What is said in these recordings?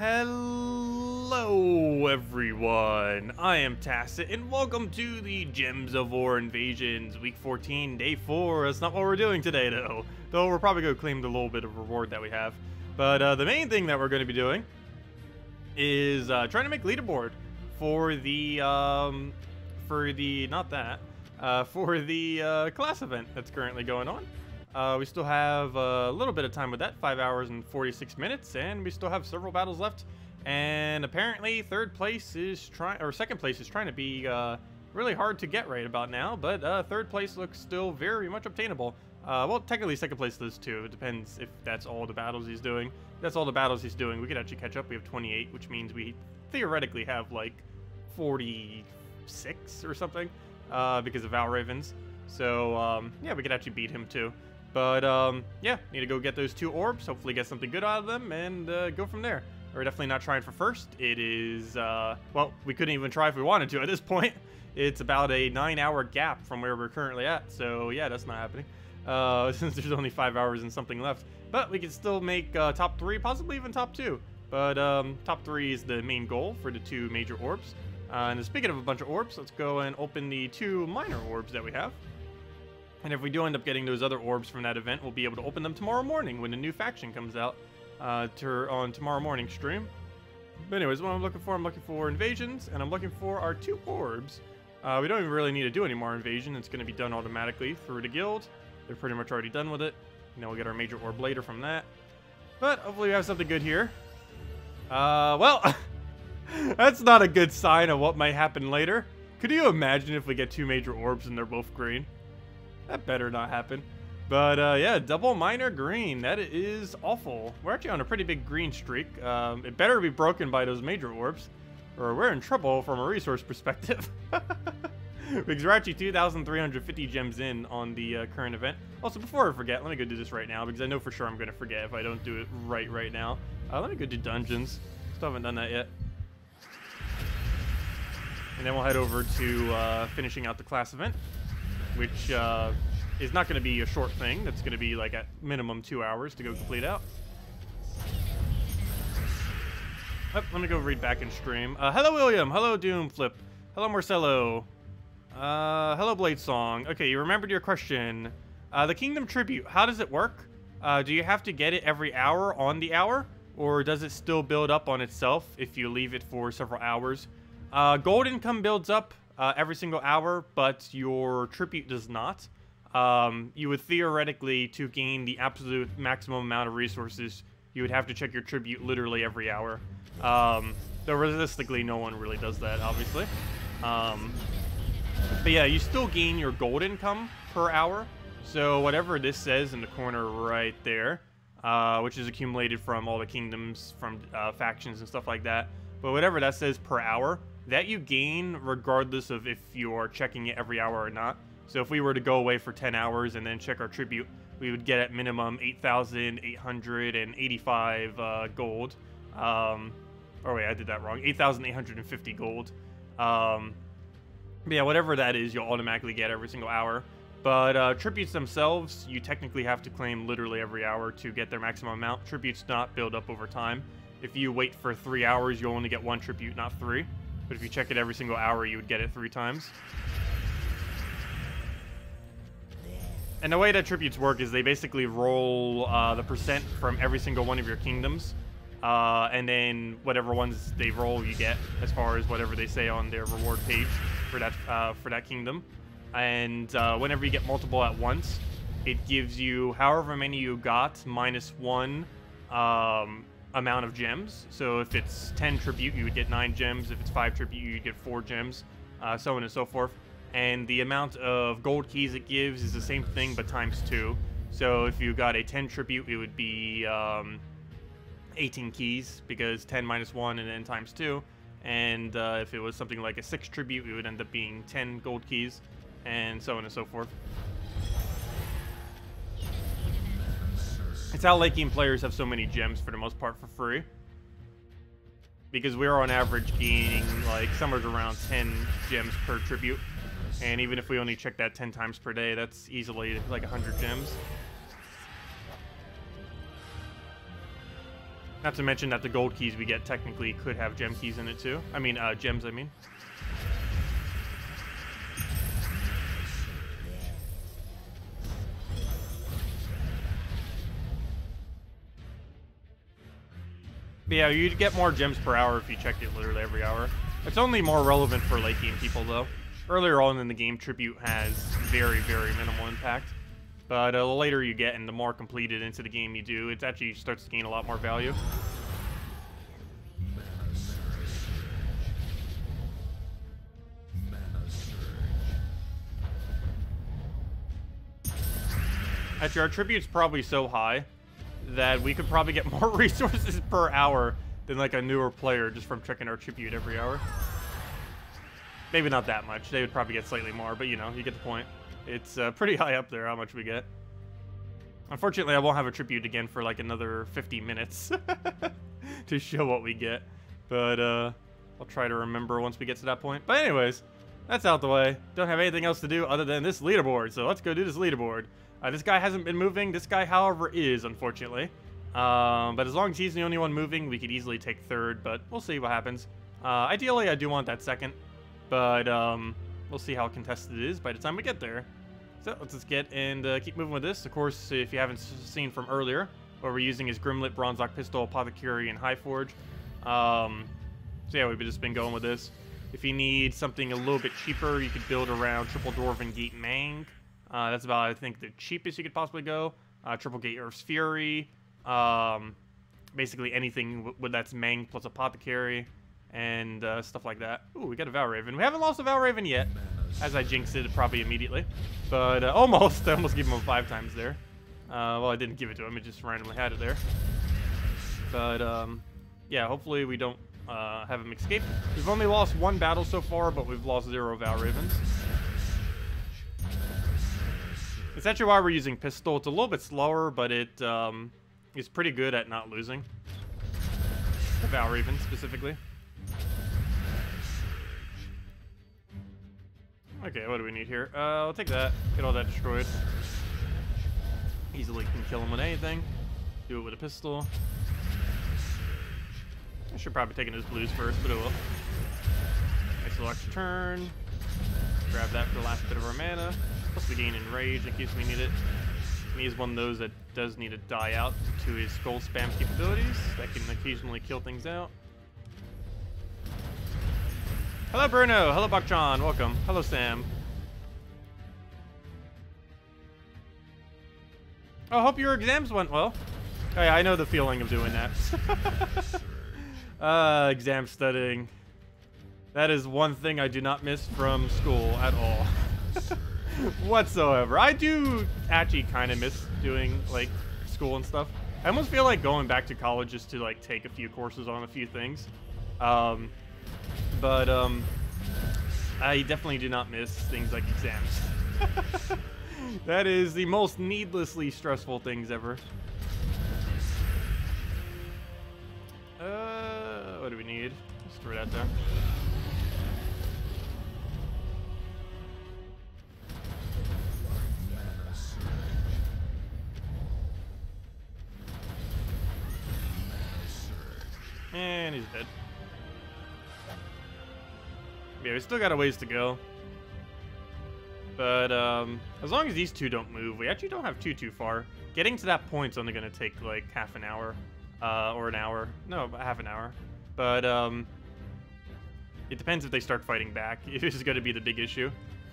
Hello everyone, I am Tacet and welcome to the Gems of War Invasions, week 14, day 4. That's not what we're doing today though we're probably going to claim the little bit of reward that we have. But the main thing that we're going to be doing is trying to make Leaderboard for the, class event that's currently going on. We still have a little bit of time with that, 5 hours and 46 minutes, and we still have several battles left. And apparently second place is trying to be really hard to get right about now, but third place looks still very much obtainable. Well, technically second place does too. It depends if that's all the battles he's doing. If that's all the battles he's doing, we could actually catch up. We have 28, which means we theoretically have like 46 or something because of Valravens. So yeah, we could actually beat him too. But yeah, need to go get those 2 orbs, hopefully get something good out of them, and go from there. We're definitely not trying for first. It is, well, we couldn't even try if we wanted to at this point. It's about a 9-hour gap from where we're currently at, so yeah, that's not happening. Since there's only 5 hours and something left. But we can still make top 3, possibly even top 2. But top 3 is the main goal for the 2 major orbs. And speaking of a bunch of orbs, let's go and open the 2 minor orbs that we have. And if we do end up getting those other orbs from that event, we'll be able to open them tomorrow morning when the new faction comes out on tomorrow morning stream. But anyways, what I'm looking for invasions, and I'm looking for our 2 orbs. We don't even really need to do any more invasion. It's going to be done automatically through the guild. They're pretty much already done with it. And then we'll get our major orb later from that. But hopefully we have something good here. Well, that's not a good sign of what might happen later. Could you imagine if we get 2 major orbs and they're both green? That better not happen. But yeah, double minor green. That is awful. We're actually on a pretty big green streak. It better be broken by those major orbs, or we're in trouble from a resource perspective. Because we're actually 2,350 gems in on the current event. Also, before I forget, let me go do this right now, because I know for sure I'm going to forget if I don't do it right now. Let me go do dungeons. Still haven't done that yet. And then we'll head over to finishing out the class event, which is not going to be a short thing. That's going to be like at minimum 2 hours to go complete out. Oh, let me go read back in stream. Hello, William. Hello, Doomflip. Hello, Marcelo. Hello, Blade Song. Okay, you remembered your question. The Kingdom Tribute, how does it work? Do you have to get it every hour on the hour? Or does it still build up on itself if you leave it for several hours? Gold income builds up every single hour, but your tribute does not. You would theoretically, to gain the absolute maximum amount of resources, you would have to check your tribute literally every hour. Though realistically, no one really does that, obviously. But yeah, you still gain your gold income per hour. So whatever this says in the corner right there, which is accumulated from all the kingdoms, from factions and stuff like that. But whatever that says per hour, that you gain regardless of if you are checking it every hour or not. So if we were to go away for 10 hours and then check our tribute, we would get at minimum 8,885 gold. Oh wait, I did that wrong. 8,850 gold. But yeah, whatever that is, you'll automatically get every single hour. But tributes themselves, you technically have to claim literally every hour to get their maximum amount. Tributes not build up over time. If you wait for 3 hours, you'll only get 1 tribute, not 3. But if you check it every single hour, you would get it 3 times. And the way that tributes work is they basically roll the percent from every single one of your kingdoms. And then whatever ones they roll, you get as far as whatever they say on their reward page for that kingdom. And whenever you get multiple at once, it gives you however many you got minus 1 amount of gems. So if it's 10 tribute, you would get 9 gems. If it's 5 tribute, you would get 4 gems, so on and so forth. And the amount of gold keys it gives is the same thing, but times 2. So if you got a 10 tribute, it would be 18 keys, because 10 minus 1 and then times 2. And if it was something like a 6 tribute, it would end up being 10 gold keys, and so on and so forth. It's how late game players have so many gems for the most part for free. Because we're on average gaining like somewhere around 10 gems per tribute. And even if we only check that 10 times per day, that's easily like 100 gems. Not to mention that the gold keys we get technically could have gem keys in it too. I mean, gems, I mean. But yeah, you'd get more gems per hour if you checked it literally every hour. It's only more relevant for late game people though. Earlier on in the game, Tribute has very, very minimal impact. But the later you get and the more completed into the game you do, it actually starts to gain a lot more value. Actually, our Tribute's probably so high that we could probably get more resources per hour than like a newer player just from checking our Tribute every hour. Maybe not that much. They would probably get slightly more, but you know, you get the point. It's pretty high up there how much we get. Unfortunately, I won't have a Tribute again for like another 50 minutes to show what we get. But I'll try to remember once we get to that point. But anyways, that's out the way. Don't have anything else to do other than this leaderboard. So let's go do this leaderboard. This guy hasn't been moving. This guy, however, is, unfortunately. But as long as he's the only one moving, we could easily take third. But we'll see what happens. Ideally, I do want that second. But we'll see how contested it is by the time we get there. So let's just get and keep moving with this. Of course, if you haven't seen from earlier, what we're using is Grimlet, Bronzock Pistol, Apothecary, and Highforge. So yeah, we've just been going with this. If you need something a little bit cheaper, you could build around Triple Dwarven Gate Mang. That's about, I think, the cheapest you could possibly go. Triple Gate Earth's Fury. Basically anything that's Mang plus Apothecary. And stuff like that. Ooh, we got a Valraven. We haven't lost a Valraven yet. As I jinxed it probably immediately. But almost. I almost gave him a 5 times there. Well, I didn't give it to him. It just randomly had it there. But, yeah, hopefully we don't have him escape. We've only lost 1 battle so far, but we've lost 0 Valravens. It's actually why we're using Pistol. It's a little bit slower, but it is pretty good at not losing. The Valraven, specifically. Okay, what do we need here? I'll take that. Get all that destroyed. Easily can kill him with anything. Do it with a pistol. I should probably take his blues first, but it will. Nice little extra turn. Grab that for the last bit of our mana. Plus we gain Enrage in case we need it. And he's one of those that does need to die out to his skull spam capabilities. That can occasionally kill things out. Hello, Bruno. Hello, Bakchan. Welcome. Hello, Sam. Oh, I hope your exams went well. Oh, yeah, I know the feeling of doing that. Exam studying. That is one thing I do not miss from school at all. Whatsoever. I do actually kind of miss doing, like, school and stuff. I almost feel like going back to college just to, like, take a few courses on a few things. But I definitely do not miss things like exams. That is the most needlessly stressful things ever. What do we need? Let's throw that there. And he's dead. Yeah, we still got a ways to go. But as long as these two don't move, we actually don't have too far. Getting to that point's only going to take like half an hour. Or an hour. No, half an hour. But it depends if they start fighting back. This is going to be the big issue.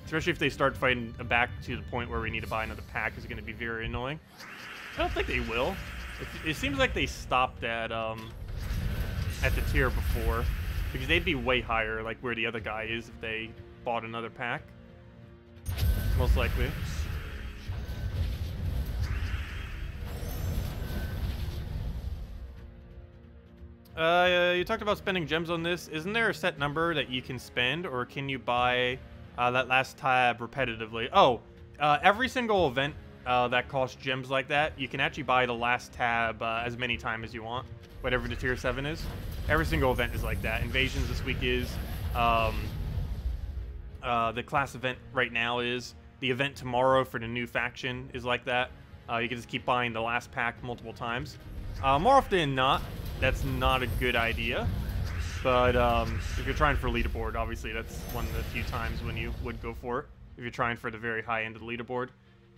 Especially if they start fighting back to the point where we need to buy another pack, is going to be very annoying. I don't think they will. It seems like they stopped at the tier before. Because they'd be way higher, like where the other guy is, if they bought another pack. Most likely. You talked about spending gems on this. Isn't there a set number that you can spend, or can you buy that last tab repetitively? Oh, every single event that costs gems like that, you can actually buy the last tab as many times as you want, whatever the tier 7 is. Every single event is like that. Invasions this week is. The class event right now is. The event tomorrow for the new faction is like that. You can just keep buying the last pack multiple times. More often than not, that's not a good idea. But if you're trying for leaderboard, obviously that's one of the few times when you would go for it. If you're trying for the very high end of the leaderboard.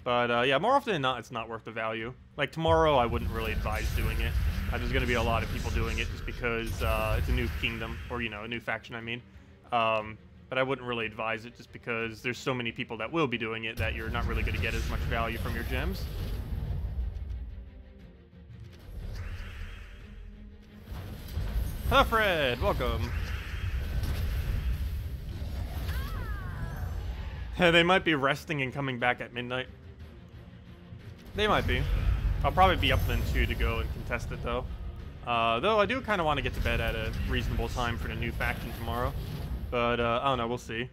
But yeah, more often than not, it's not worth the value. Like tomorrow, I wouldn't really advise doing it. There's going to be a lot of people doing it just because it's a new kingdom, or, you know, a new faction, I mean. But I wouldn't really advise it just because there's so many people that will be doing it that you're not really going to get as much value from your gems. Hello, Fred. Welcome. They might be resting and coming back at midnight. They might be. I'll probably be up then too to go and contest it though. Though I do kind of want to get to bed at a reasonable time for the new faction tomorrow. But I don't know, we'll see.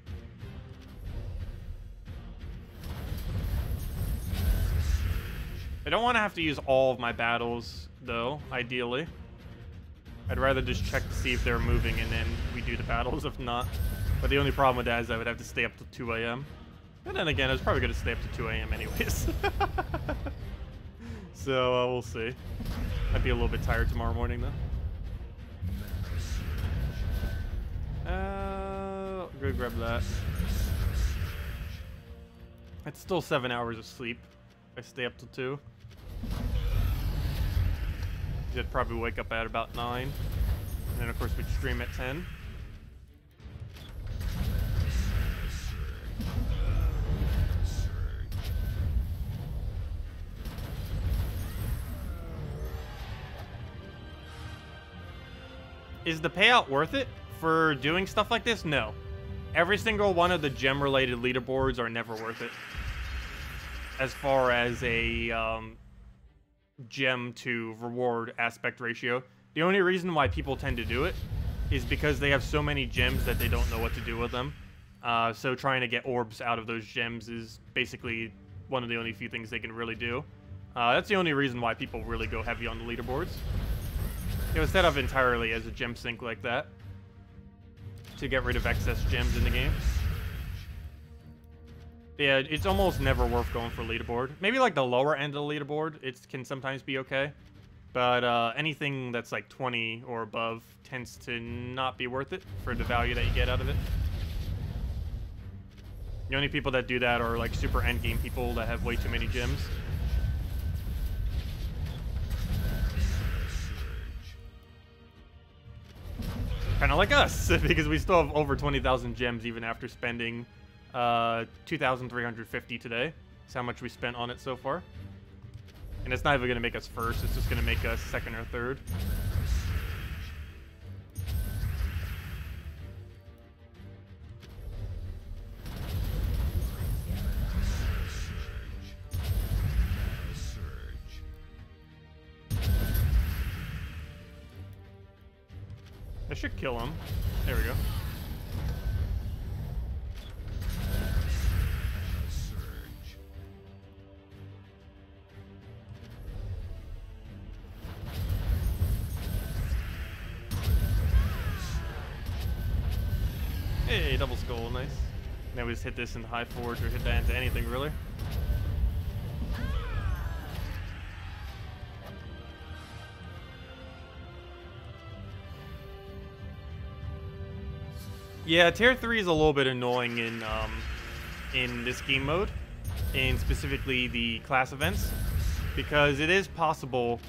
I don't want to have to use all of my battles though, ideally. I'd rather just check to see if they're moving and then we do the battles if not. But the only problem with that is I would have to stay up till 2 a.m. And then again, I was probably going to stay up to 2 a.m. anyways. So we'll see. Might be a little bit tired tomorrow morning though. Go grab that. It's still 7 hours of sleep if I stay up till 2. I'd probably wake up at about 9. And then of course we'd stream at 10. Is the payout worth it for doing stuff like this? No. Every single one of the gem-related leaderboards are never worth it. As far as a gem to reward aspect ratio. The only reason why people tend to do it is because they have so many gems that they don't know what to do with them. So trying to get orbs out of those gems is basically one of the only few things they can really do. That's the only reason why people really go heavy on the leaderboards. It was set up entirely as a gem sink like that to get rid of excess gems in the game. Yeah, it's almost never worth going for leaderboard. Maybe like the lower end of the leaderboard, it can sometimes be okay. But anything that's like 20 or above tends to not be worth it for the value that you get out of it. The only people that do that are like super endgame people that have way too many gems. Kind of like us, because we still have over 20,000 gems even after spending 2,350 today. That's how much we spent on it so far. And it's not even going to make us first, it's just going to make us second or third. I should kill him. There we go. Hey, double skull, nice. Now we just hit this into high forge or hit that into anything, really. Yeah, tier 3 is a little bit annoying in this game mode, and specifically the class events, because it is possible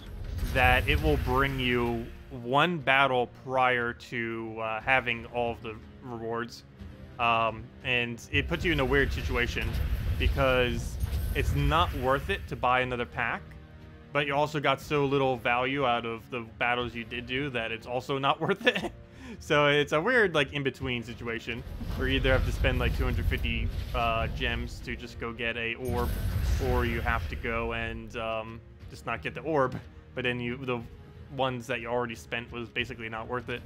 that it will bring you one battle prior to having all of the rewards, and it puts you in a weird situation because it's not worth it to buy another pack, but you also got so little value out of the battles you did do that it's also not worth it. So it's a weird, like, in-between situation where you either have to spend, like, 250 gems to just go get a orb, or you have to go and just not get the orb, but then the ones that you already spent was basically not worth it.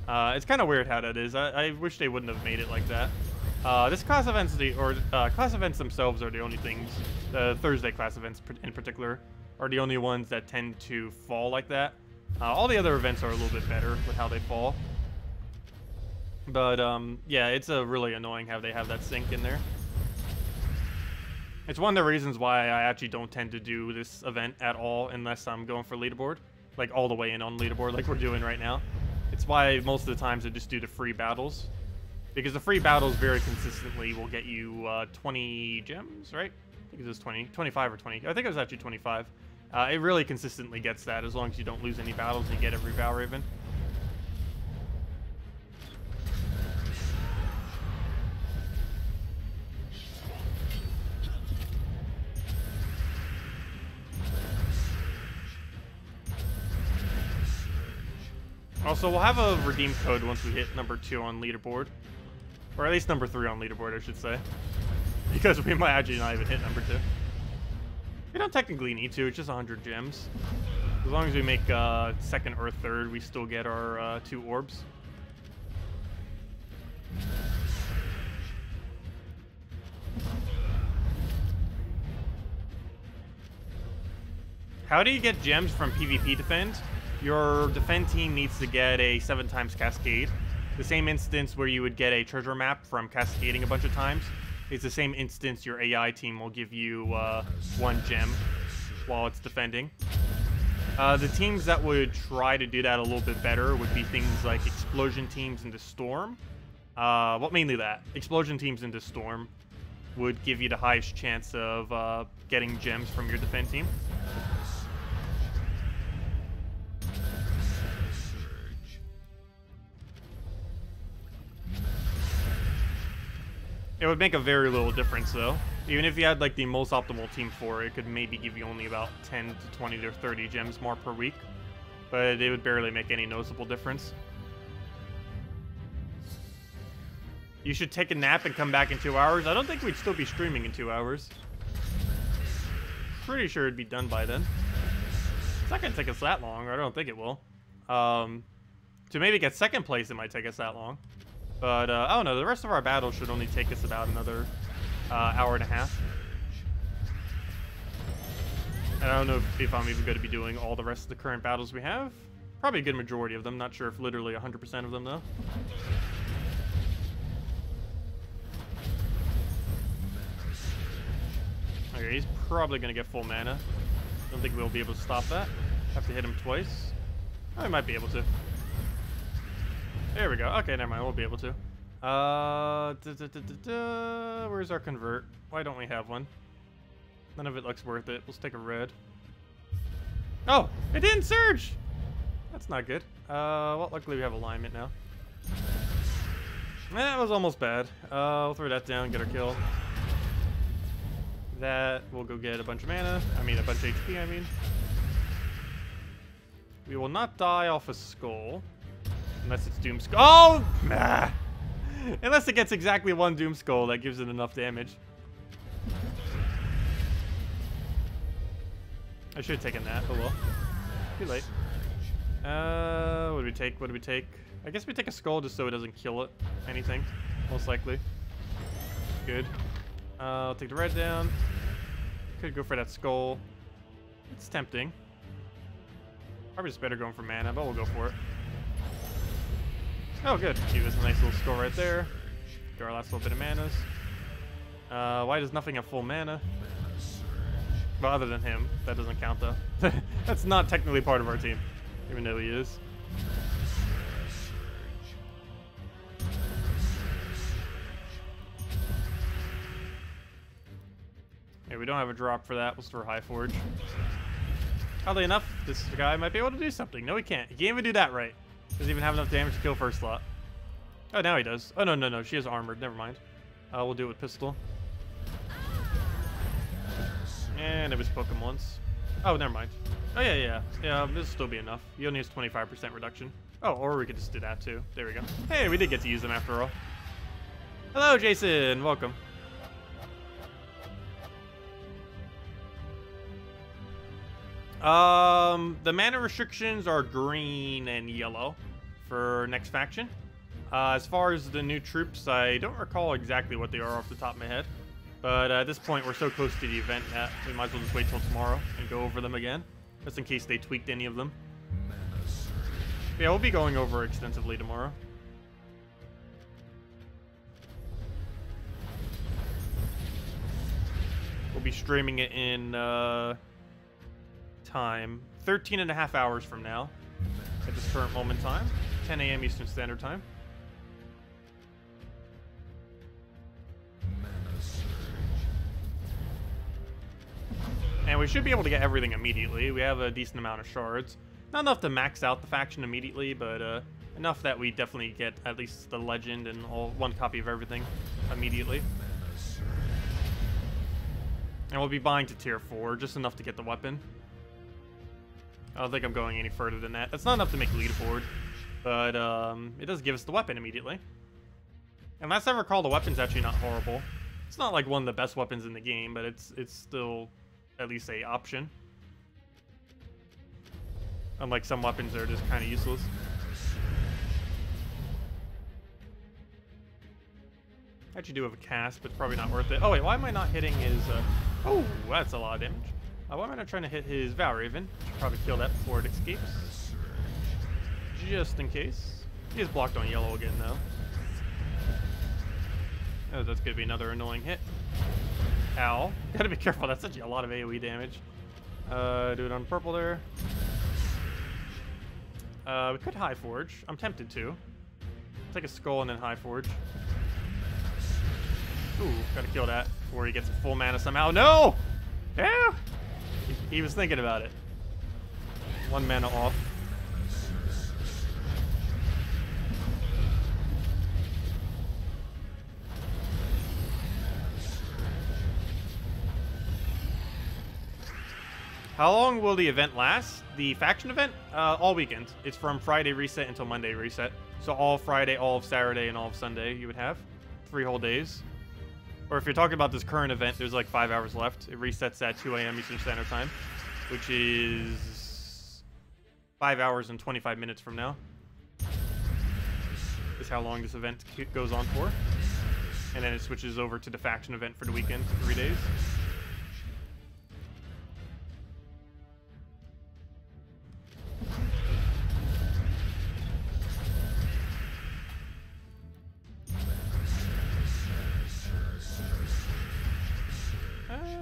It's kind of weird how that is. I wish they wouldn't have made it like that. This class events, class events themselves are the only things, the Thursday class events in particular, are the only ones that tend to fall like that. All the other events are a little bit better with how they fall. But, yeah, it's really annoying how they have that sync in there. It's one of the reasons why I actually don't tend to do this event at all unless I'm going for leaderboard. like all the way in on leaderboard like we're doing right now. It's why most of the times I just do the free battles. Because the free battles very consistently will get you 20 gems, right? I think it was 20, 25 or 20. I think it was actually 25. It really consistently gets that as long as you don't lose any battles and you get every Valraven. Also, we'll have a redeem code once we hit number 2 on leaderboard. Or at least number 3 on leaderboard, I should say. Because we might actually not even hit number 2. We don't technically need to, it's just 100 gems. As long as we make 2nd or 3rd, we still get our 2 orbs. How do you get gems from PvP defend? Your defend team needs to get a 7 times cascade. The same instance where you would get a treasure map from cascading a bunch of times. It's the same instance your AI team will give you 1 gem while it's defending. The teams that would try to do that a little bit better would be things like explosion teams into Storm. Well, mainly that. Explosion teams into Storm would give you the highest chance of getting gems from your defend team. It would make a very little difference, though. Even if you had, like, the most optimal team for it, it could maybe give you only about 10 to 20 to 30 gems more per week. But it would barely make any noticeable difference. You should take a nap and come back in 2 hours. I don't think we'd still be streaming in 2 hours. Pretty sure it'd be done by then. It's not gonna take us that long, or I don't think it will. To maybe get 2nd place, it might take us that long. But, I don't know, the rest of our battles should only take us about another hour and a half. And I don't know if I'm even going to be doing all the rest of the current battles we have. Probably a good majority of them, not sure if literally 100% of them, though. Okay, he's probably going to get full mana. Don't think we'll be able to stop that. Have to hit him twice. Oh, we might be able to. There we go. Okay, never mind. We'll be able to. Where's our convert? Why don't we have one? None of it looks worth it. Let's take a red. Oh, it didn't surge! That's not good. Well, luckily we have alignment now. That was almost bad. We'll throw that down, get our kill. That, we'll go get a bunch of mana. I mean, a bunch of HP, I mean. We will not die off a skull. Unless it's Doom Skull. Oh! Nah! Unless it gets exactly 1 Doom Skull, that gives it enough damage. I should have taken that, oh well. Too late. What do we take? What do we take? I guess we take a skull just so it doesn't kill it. Anything. Most likely. Good. I'll take the red down. Could go for that skull. It's tempting. Probably just better going for mana, but we'll go for it. Oh, good. Give us a nice little skull right there. Get our last little bit of manas. Why does nothing have full mana? Well, other than him. That doesn't count, though. That's not technically part of our team, even though he is. Yeah, we don't have a drop for that. We'll store High Forge. Oddly enough, this guy might be able to do something. No, he can't. He can't even do that right. Doesn't even have enough damage to kill first slot. Oh, now he does. Oh, no. She is armored. Never mind. We'll do it with pistol. And it was poke him once. Oh, never mind. Oh, yeah. Yeah, this will still be enough. He only has 25% reduction. Oh, or we could just do that, too. There we go. Hey, we did get to use them after all. Hello, Jason. Welcome. The mana restrictions are green and yellow for next faction. As far as the new troops, I don't recall exactly what they are off the top of my head. But at this point, we're so close to the event that we might as well just wait till tomorrow and go over them again, just in case they tweaked any of them. Yeah, we'll be going over extensively tomorrow. We'll be streaming it in time 13.5 hours from now at this current moment in time, 10 a.m. Eastern Standard Time. And we should be able to get everything immediately. We have a decent amount of shards. Not enough to max out the faction immediately, but enough that we definitely get at least the legend and one copy of everything immediately. And we'll be buying to tier 4, just enough to get the weapon. I don't think I'm going any further than that. That's not enough to make leaderboard, but it does give us the weapon immediately. And last I recall, the weapon's actually not horrible. It's not like one of the best weapons in the game, but it's still at least a option. Unlike some weapons that are just kind of useless. I actually do have a cast, but it's probably not worth it. Oh wait, why am I not hitting his... Oh, that's a lot of damage. Why am I not trying to hit his Valraven? Should probably kill that before it escapes. Just in case. He is blocked on yellow again, though. Oh, that's going to be another annoying hit. Ow. Gotta be careful, that's such a lot of AoE damage. Do it on purple there. We could High Forge. I'm tempted to. Take a skull and then High Forge. Ooh, gotta kill that before he gets a full mana somehow. No! Yeah! He was thinking about it. 1 mana off. How long will the event last? The faction event? All weekend. It's from Friday reset until Monday reset. So all Friday, all of Saturday, and all of Sunday you would have. 3 whole days. Or if you're talking about this current event, there's like 5 hours left. It resets at 2 a.m. Eastern Standard Time, which is 5 hours and 25 minutes from now. Is how long this event goes on for. And then it switches over to the faction event for the weekend for 3 days.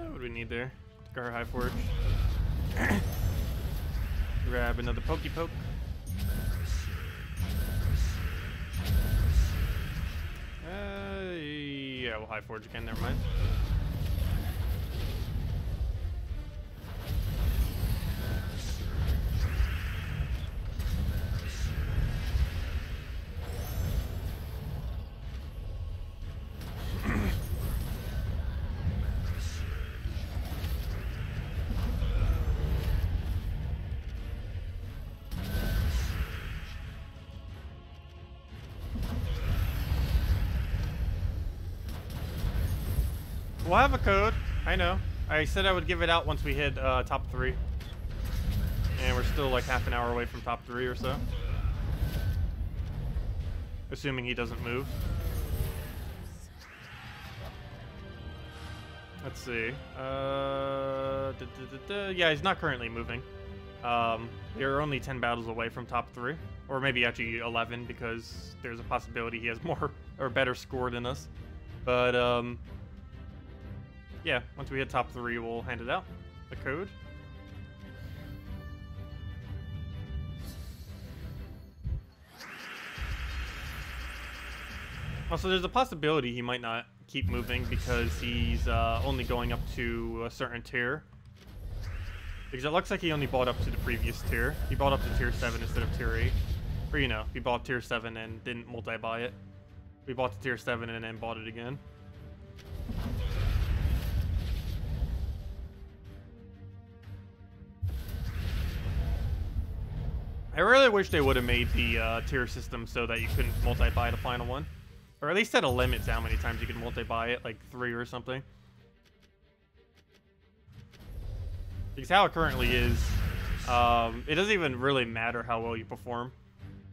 What do we need there? Take our High Forge. Grab another Pokey Poke. Yeah, we'll High Forge again, never mind. We'll have a code. I know. I said I would give it out once we hit top 3. And we're still like half an hour away from top 3 or so. Assuming he doesn't move. Let's see. Yeah, he's not currently moving. You're only 10 battles away from top 3. Or maybe actually 11, because there's a possibility he has more or better score than us. But, yeah, once we hit top 3, we'll hand it out. The code. Also, there's a possibility he might not keep moving because he's only going up to a certain tier. Because it looks like he only bought up to the previous tier. He bought up to tier 7 instead of tier 8. Or, you know, he bought tier 7 and didn't multi-buy it. We bought to tier 7 and then bought it again. I really wish they would have made the tier system so that you couldn't multi-buy the final one. Or at least set a limit to how many times you can multi-buy it, like 3 or something. Because how it currently is, it doesn't even really matter how well you perform.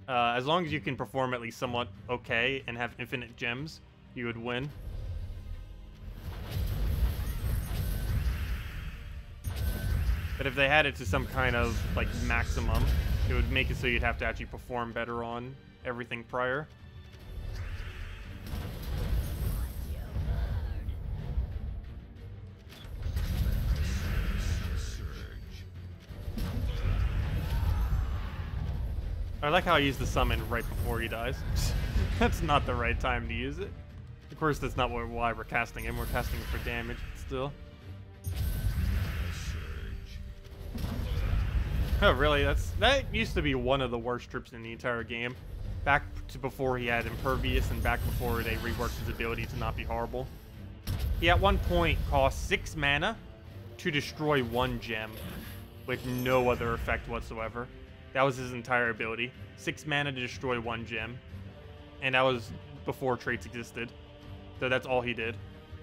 As long as you can perform at least somewhat okay and have infinite gems, you would win. But if they had it to some kind of like maximum, it would make it so you'd have to actually perform better on everything prior. I like how I use the summon right before he dies. That's not the right time to use it. Of course, that's not why we're casting him. We're casting him for damage, but still. Oh, really? That used to be one of the worst trips in the entire game. Back to before he had Impervious and back before they reworked his ability to not be horrible. He at one point cost 6 mana to destroy 1 gem with no other effect whatsoever. That was his entire ability. 6 mana to destroy 1 gem. And that was before traits existed. So that's all he did.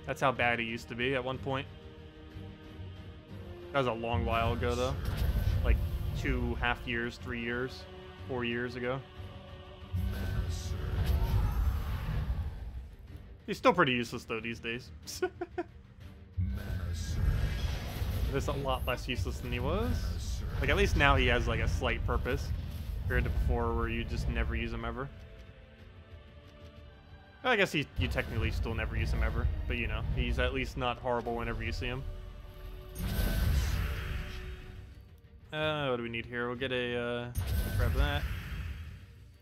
That's how bad he used to be at one point. That was a long while ago, though. Like 2.5 years, 3 years, 4 years ago. He's still pretty useless, though, these days. There's a lot less useless than he was. Like, at least now he has, like, a slight purpose. Compared to before, where you just never use him ever. I guess you technically still never use him ever. But, you know, he's at least not horrible whenever you see him. What do we need here? We'll get a, grab that.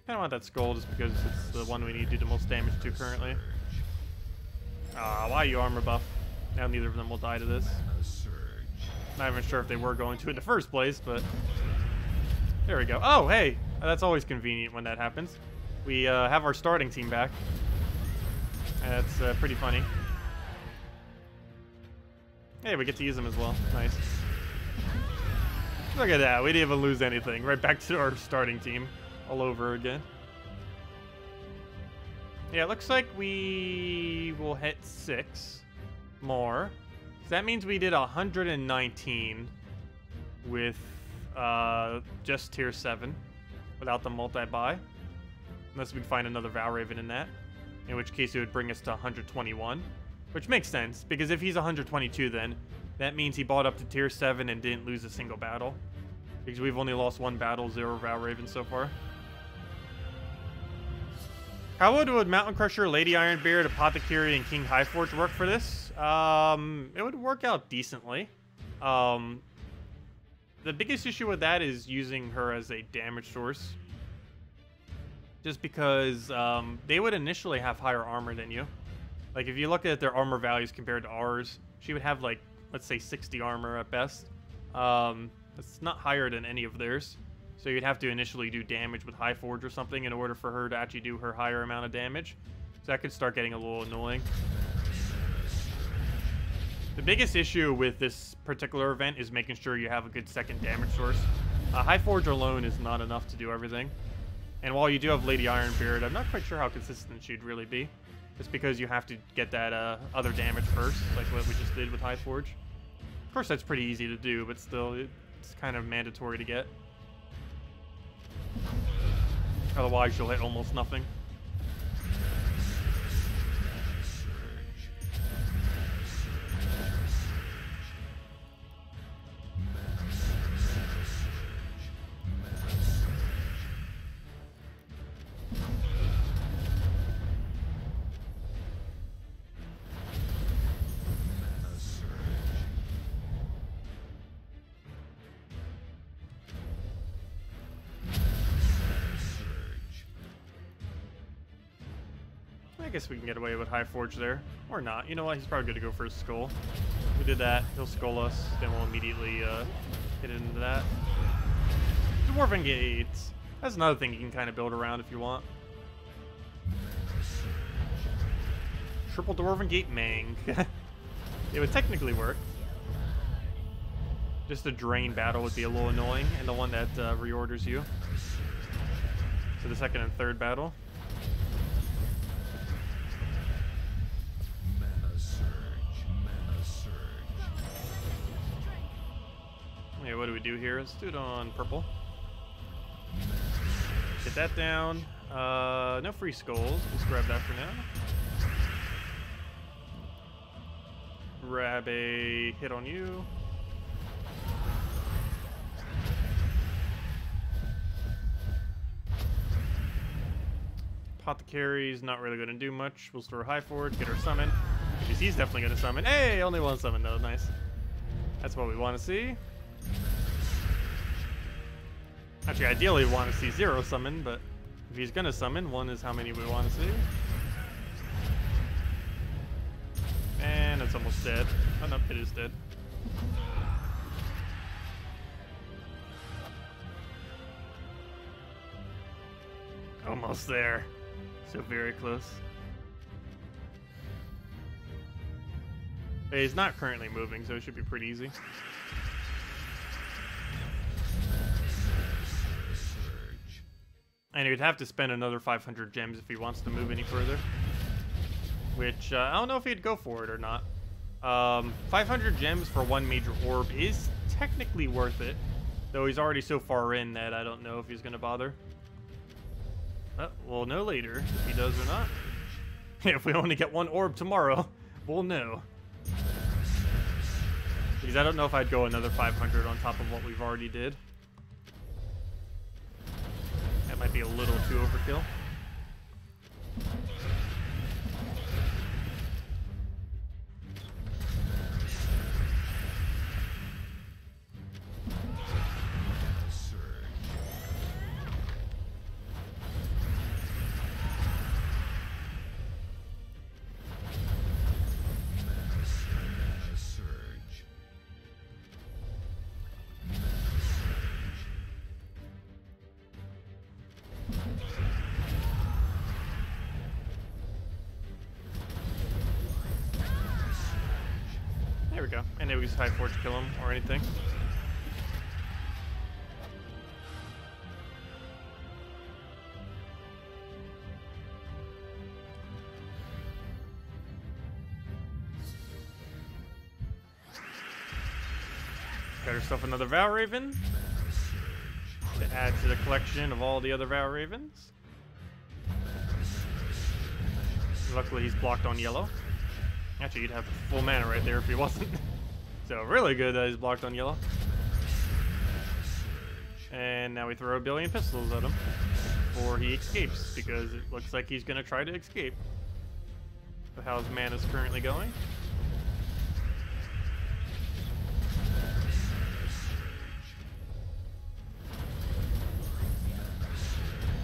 I don't want that skull just because it's the one we need to do the most damage to currently. Why you armor buff? Now neither of them will die to this. Not even sure if they were going to in the first place, but... There we go. Oh, hey! That's always convenient when that happens. We have our starting team back. That's pretty funny. Hey, we get to use them as well. Nice. Look at that. We didn't even lose anything. Right back to our starting team all over again. Yeah, it looks like we will hit 6 more. So that means we did 119 with just tier 7 without the multi-buy. Unless we can find another Valraven in that. In which case it would bring us to 121. Which makes sense, because if he's 122 then, that means he bought up to tier 7 and didn't lose a single battle. Because we've only lost 1 battle, 0 Valraven so far. How would Mountain Crusher, Lady Ironbeard, Apothecary, and King Highforge work for this? It would work out decently. The biggest issue with that is using her as a damage source. Just because they would initially have higher armor than you. Like, if you look at their armor values compared to ours, she would have, like, let's say 60 armor at best. It's not higher than any of theirs. So you'd have to initially do damage with Highforge or something in order for her to actually do her higher amount of damage. So that could start getting a little annoying. The biggest issue with this particular event is making sure you have a good second damage source. Highforge alone is not enough to do everything. And while you do have Lady Ironbeard, I'm not quite sure how consistent she'd really be. Just because you have to get that other damage first, like what we just did with Highforge. Of course, that's pretty easy to do, but still, it's kind of mandatory to get. Otherwise, you'll hit almost nothing. I guess we can get away with Highforge there. Or not. You know what? He's probably going to go for his skull. If we did that, he'll skull us. Then we'll immediately hit into that. Dwarven Gates. That's another thing you can kind of build around if you want. Triple Dwarven Gate Mang. It would technically work. Just a drain battle would be a little annoying, and the one that reorders you. So the second and third battle. Yeah, what do we do here? Let's do it on purple. Get that down. No free skulls. Let's grab that for now. Grab a hit on you. Apothecary's not really going to do much. We'll store Highforge, get our summon. Because he's definitely going to summon. Hey, only one summon though. Nice. That's what we want to see. Actually, ideally we want to see 0 summon, but if he's gonna summon, 1 is how many we want to see. And it's almost dead. Oh no, it is dead. Almost there. So very close. But he's not currently moving, so it should be pretty easy. And he'd have to spend another 500 gems if he wants to move any further. Which, I don't know if he'd go for it or not. 500 gems for 1 major orb is technically worth it. Though he's already so far in that I don't know if he's going to bother. We'll know later if he does or not. If we only get 1 orb tomorrow, we'll know. Because I don't know if I'd go another 500 on top of what we've already did. That might be a little too overkill. There we go. And then we use High Forge to kill him or anything. Got herself another Vow Raven to add to the collection of all the other Vow Ravens. Luckily he's blocked on yellow. Actually, you'd have full mana right there if he wasn't. So really good that he's blocked on yellow. And now we throw a billion pistols at him before he escapes, because it looks like he's going to try to escape with how his mana is currently going.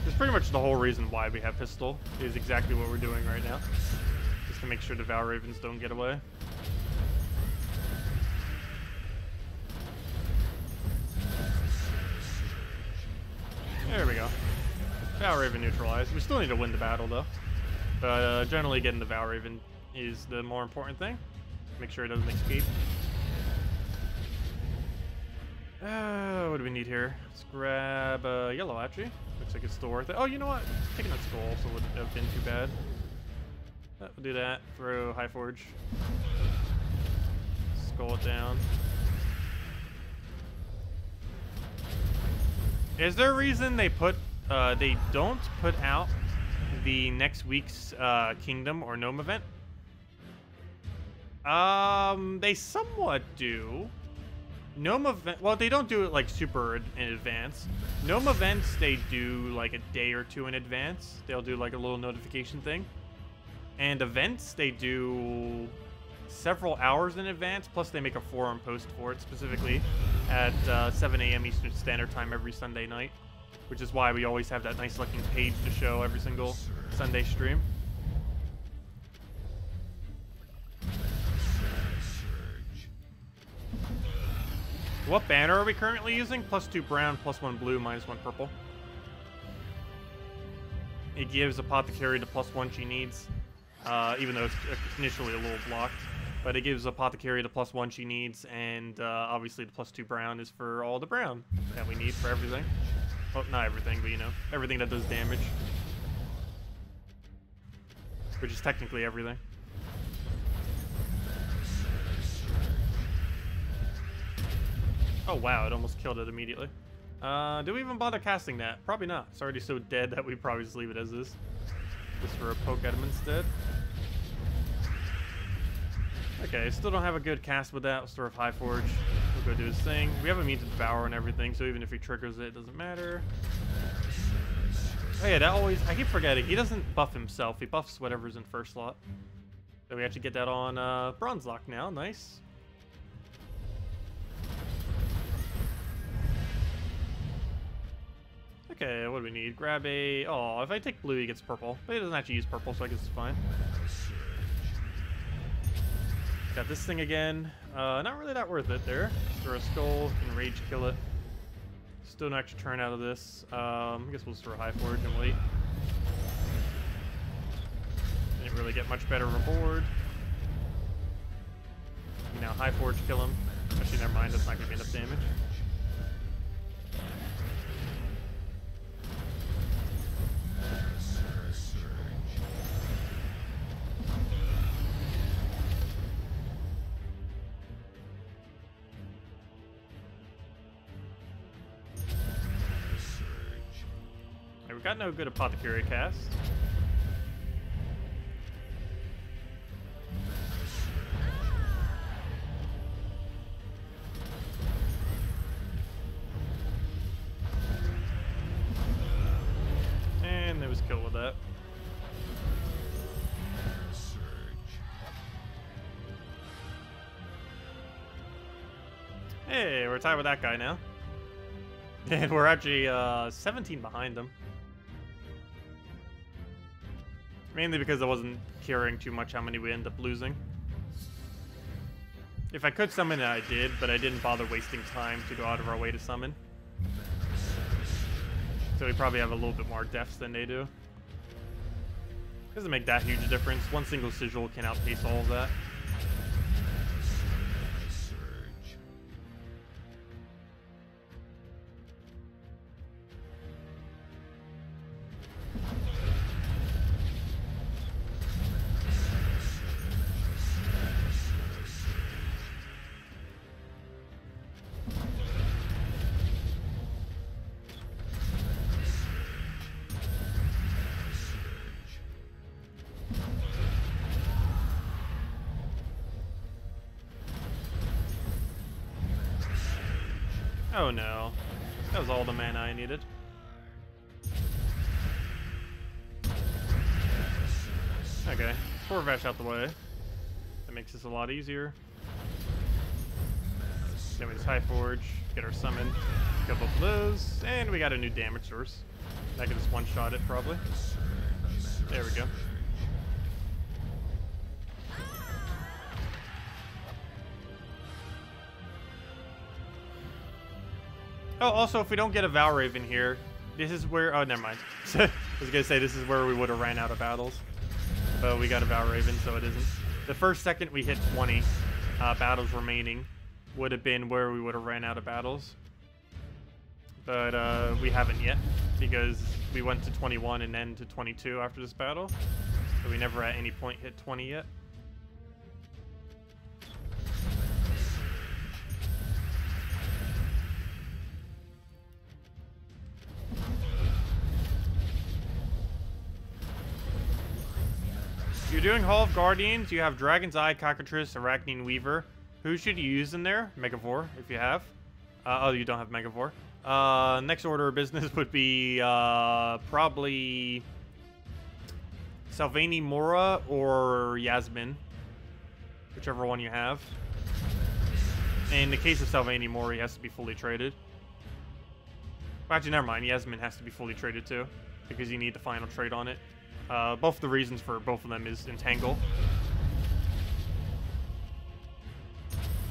That's pretty much the whole reason why we have pistol, is exactly what we're doing right now. To make sure the Vow Ravens don't get away. There we go. Vow Raven neutralized. We still need to win the battle though. But generally getting the Vow Raven is the more important thing. Make sure it doesn't escape. What do we need here? Let's grab yellow actually. Looks like it's still worth it. Oh, you know what? Taking that skull also wouldn't have been too bad. We'll do that. Throw High Forge. Skull it down. Is there a reason they don't put out the next week's Kingdom or Gnome event? They somewhat do. Gnome event, well, they don't do it like super in advance. Gnome events, they do like a day or 2 in advance. They'll do like a little notification thing. And events, they do several hours in advance, plus they make a forum post for it specifically at 7 a.m. Eastern Standard Time every Sunday night, which is why we always have that nice looking page to show every single Sunday stream. What banner are we currently using? +2 brown, +1 blue, -1 purple. It gives Apothecary the +1 she needs. Even though it's initially a little blocked, but it gives Apothecary the +1 she needs, and obviously the +2 brown is for all the brown that we need for everything. Well, not everything, but you know, everything that does damage, which is technically everything. Oh wow, it almost killed it immediately. Do we even bother casting that? Probably not. It's already so dead that we probably just leave it as is. Just for a poke at him instead. Okay, still don't have a good cast with that. We'll store High Forge. We'll go do his thing. We have immune to Devour and everything, so even if he triggers it, it doesn't matter. Oh yeah, that always... I keep forgetting. He doesn't buff himself. He buffs whatever's in first slot. So we actually get that on Bronze Lock now. Nice. Okay, what do we need? Grab a... Oh, if I take blue, he gets purple. But he doesn't actually use purple, so I guess it's fine. Got this thing again. Not really that worth it there. Throw a skull, can rage kill it. Still an extra turn out of this. I guess we'll just throw a high forge and wait. Didn't really get much better reward. You know, high forge kill him. Actually, never mind, that's not gonna be enough damage. We got no good apothecary cast. And there was kill with that. Hey, we're tied with that guy now. And we're actually 17 behind him. Mainly because I wasn't caring too much how many we end up losing. If I could summon it, I did, but I didn't bother wasting time to go out of our way to summon. So we probably have a little bit more deaths than they do. Doesn't make that huge a difference. One single sigil can outpace all of that. Oh no. That was all the mana I needed. Okay, Corvash out the way. That makes this a lot easier. Then we just High Forge, get our summon, kill both of those, and we got a new damage source. I can just one-shot it, probably. There we go. Oh, also, if we don't get a Valraven here, this is where... Oh, never mind. I was going to say, this is where we would have ran out of battles. But we got a Valraven, so it isn't. The first second we hit 20 battles remaining would have been where we would have ran out of battles. But we haven't yet, because we went to 21 and then to 22 after this battle. So we never at any point hit 20 yet. If you're doing Hall of Guardians, you have Dragon's Eye, Cockatrice, Arachnine Weaver. Who should you use in there? Megavore, if you have. Oh, you don't have Megavore. Next order of business would be probably Salvani Mora or Yasmin. Whichever one you have. In the case of Salvani Mora, he has to be fully traded. Well, actually, never mind. Yasmin has to be fully traded too, because you need the final trade on it. Both the reasons for both of them is Entangle.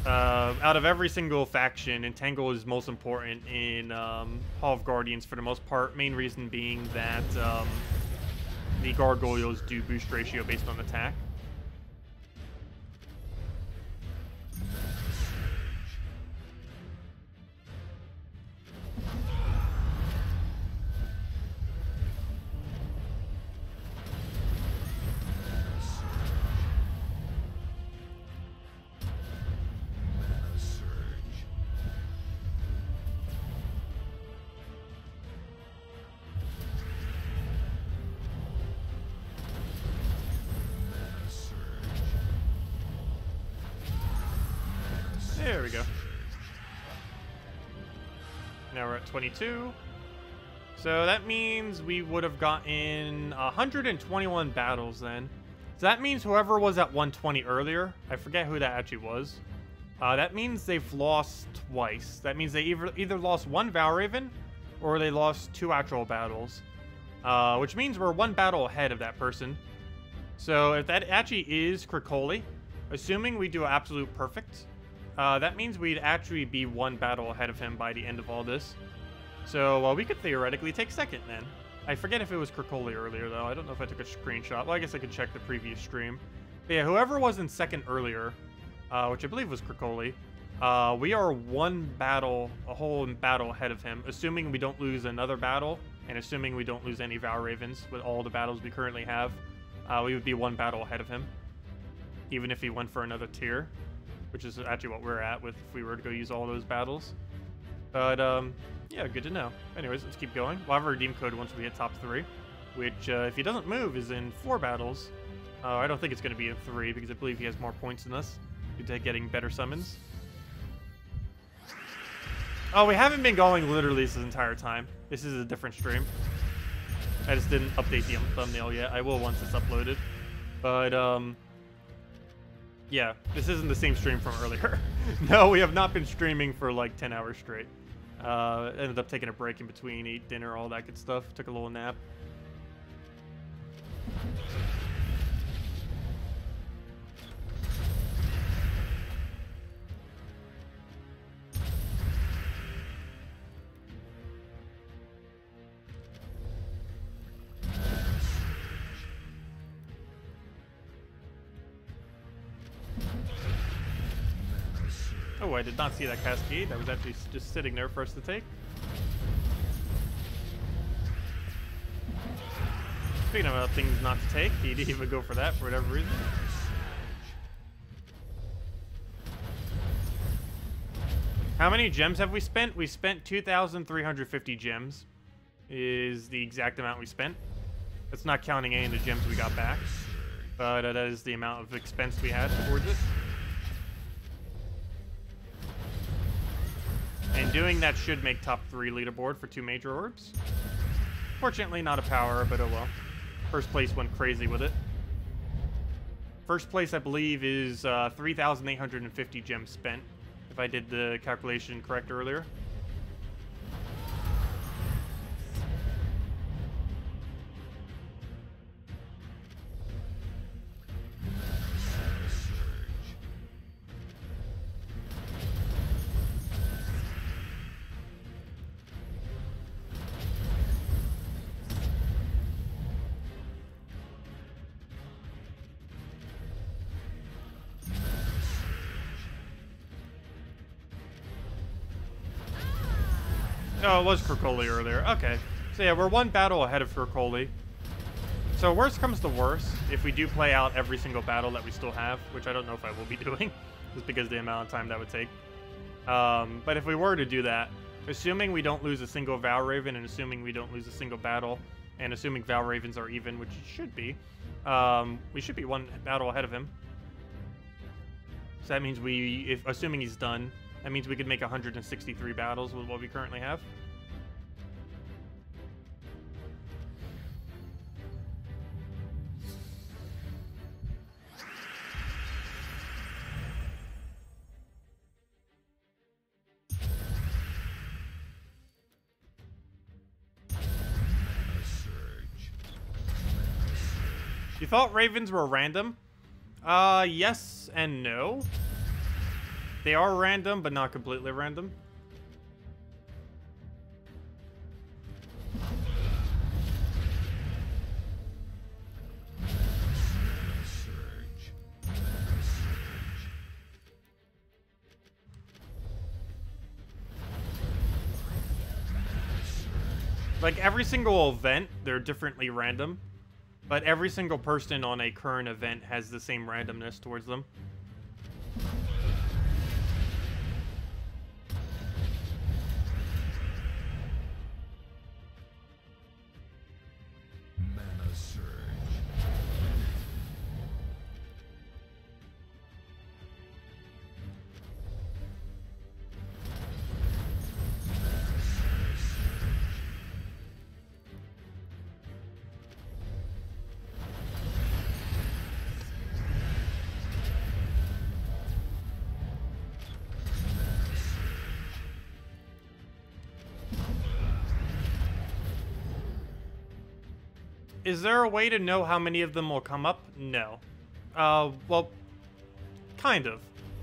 Out of every single faction, Entangle is most important in Hall of Guardians for the most part. Main reason being that the Gargoyles do boost ratio based on attack. There we go. Now we're at 22. So that means we would have gotten 121 battles then. So that means whoever was at 120 earlier, I forget who that actually was. That means they've lost twice. That means they either lost one Valraven or they lost 2 actual battles, which means we're 1 battle ahead of that person. So if that actually is Krikoli, assuming we do absolute perfect, that means we'd actually be 1 battle ahead of him by the end of all this. So we could theoretically take second then. I forget if it was Krikoli earlier, though. I don't know if I took a screenshot. Well, I guess I could check the previous stream. But yeah, whoever was in second earlier, which I believe was Krikoli, we are 1 battle, a whole battle ahead of him, assuming we don't lose another battle, and assuming we don't lose any Val Ravens with all the battles we currently have, we would be 1 battle ahead of him, even if he went for another tier, which is actually what we're at with if we were to go use all those battles. But, yeah, good to know. Anyways, let's keep going. We'll have a redeem code once we hit top 3, which, if he doesn't move, is in 4 battles. I don't think it's going to be in 3, because I believe he has more points than us due to getting better summons. Oh, we haven't been going literally this entire time. This is a different stream. I just didn't update the thumbnail yet. I will once it's uploaded. But, yeah, this isn't the same stream from earlier. No, we have not been streaming for like 10 hours straight. Ended up taking a break in between, ate dinner, all that good stuff. Took a little nap. Oh, I did not see that cascade. That was actually just sitting there for us to take. Speaking about things not to take, he didn't even go for that for whatever reason. How many gems have we spent? We spent 2,350 gems is the exact amount we spent. That's not counting any of the gems we got back. But that is the amount of expense we had towards it. And doing that should make top 3 leaderboard for 2 major orbs. Fortunately, not a power, but oh well. First place went crazy with it. First place, I believe, is 3,850 gems spent, if I did the calculation correct earlier. Oh, it was Krikoli earlier. Okay. So yeah, we're 1 battle ahead of Krikoli. So worst comes to worst, if we do play out every single battle that we still have, which I don't know if I will be doing, just because of the amount of time that would take. But if we were to do that, assuming we don't lose a single Val Raven, and assuming we don't lose a single battle, and assuming Val Ravens are even, which it should be, we should be 1 battle ahead of him. So that means assuming he's done, that means we could make 163 battles with what we currently have. You thought Ravens were random? Yes and no. They are random, but not completely random. Like, every single event, they're differently random. But every single person on a current event has the same randomness towards them. Is there a way to know how many of them will come up? No. Well, kind of.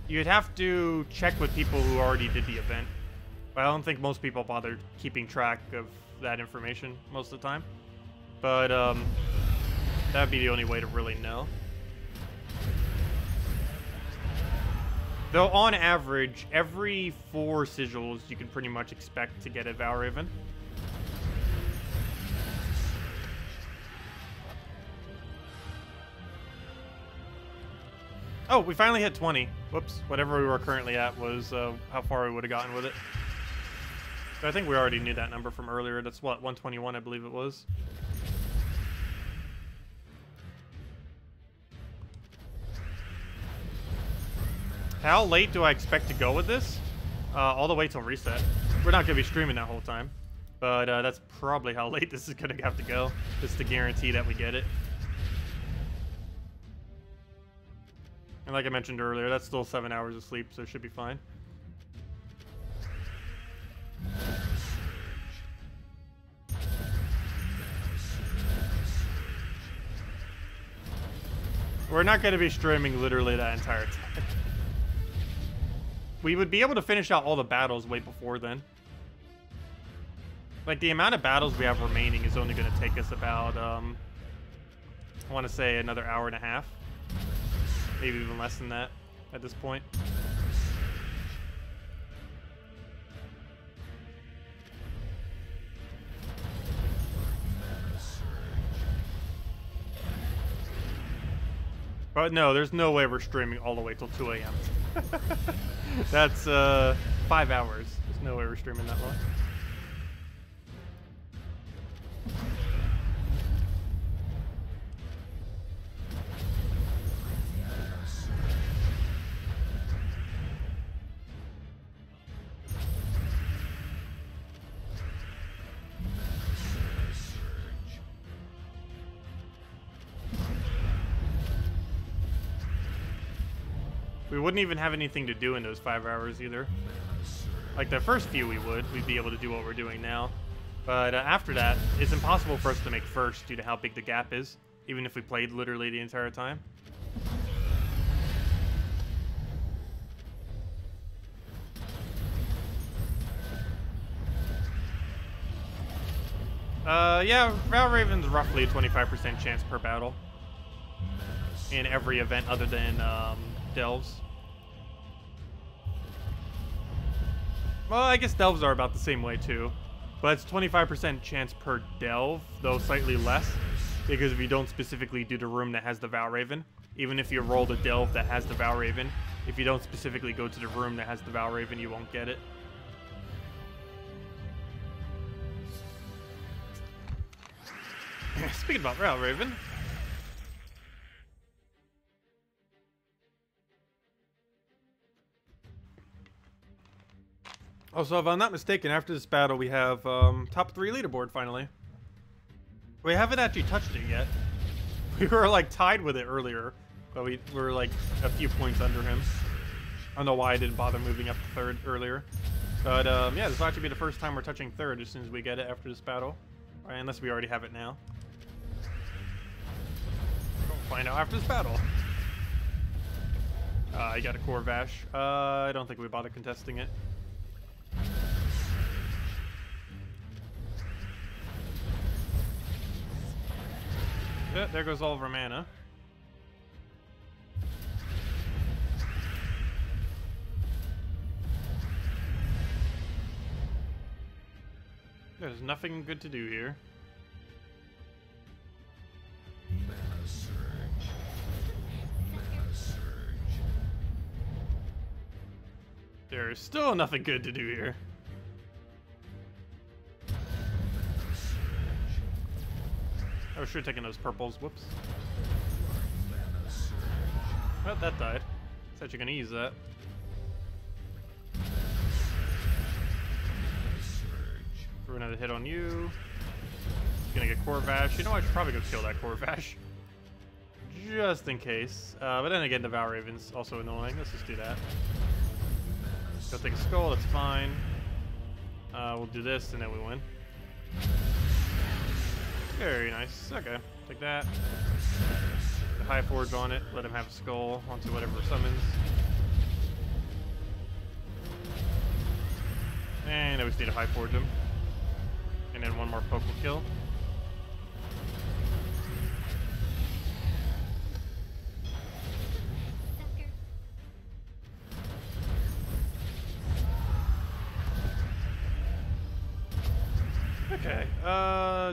You'd have to check with people who already did the event. But I don't think most people bother keeping track of that information most of the time. But, that'd be the only way to really know. Though, on average, every 4 sigils you can pretty much expect to get a Valraven. Oh, we finally hit 20. Whoops. Whatever we were currently at was how far we would have gotten with it. So I think we already knew that number from earlier. That's what, 121, I believe it was. How late do I expect to go with this? All the way till reset. We're not going to be streaming that whole time. But that's probably how late this is going to have to go. Just to guarantee that we get it. And like I mentioned earlier, that's still 7 hours of sleep, so it should be fine. We're not going to be streaming literally that entire time. We would be able to finish out all the battles way before then. Like, the amount of battles we have remaining is only going to take us about, I want to say another hour and a half. Maybe even less than that at this point. But no, there's no way we're streaming all the way till 2 a.m. That's 5 hours. There's no way we're streaming that long. We wouldn't even have anything to do in those 5 hours either. Like the first few we'd be able to do what we're doing now. But after that, it's impossible for us to make first due to how big the gap is, even if we played literally the entire time. Yeah, Valraven's roughly a 25% chance per battle. In every event other than, Delves. Well, I guess Delves are about the same way too. But it's 25% chance per Delve, though slightly less. Because if you don't specifically do the room that has the Valraven, even if you roll the Delve that has the Valraven, if you don't specifically go to the room that has the Valraven, you won't get it. Speaking about Valraven. Also, if I'm not mistaken, after this battle, we have top 3 leaderboard finally. We haven't actually touched it yet. We were like tied with it earlier, but we were like a few points under him. I don't know why I didn't bother moving up to 3rd earlier. But yeah, this will actually be the first time we're touching 3rd as soon as we get it after this battle. Right, unless we already have it now. We'll find out after this battle. I got a core Vash. I don't think we bother contesting it. Yeah, there goes all of our mana. There's nothing good to do here. Mana surge. Mana surge. There is still nothing good to do here. I should have taken those purples. Whoops. Well, that died. It's actually going to use that. Throw another hit on you. Gonna get core Vash. You know, I should probably go kill that core Vash. Just in case. But then again, the Valraven's also annoying. Let's just do that. Go take a skull, that's fine. We'll do this and then we win. Very nice. Okay, take that. The high forge on it. Let him have a skull onto whatever summons. And I just need to high forge him. And then one more poke will kill. Okay,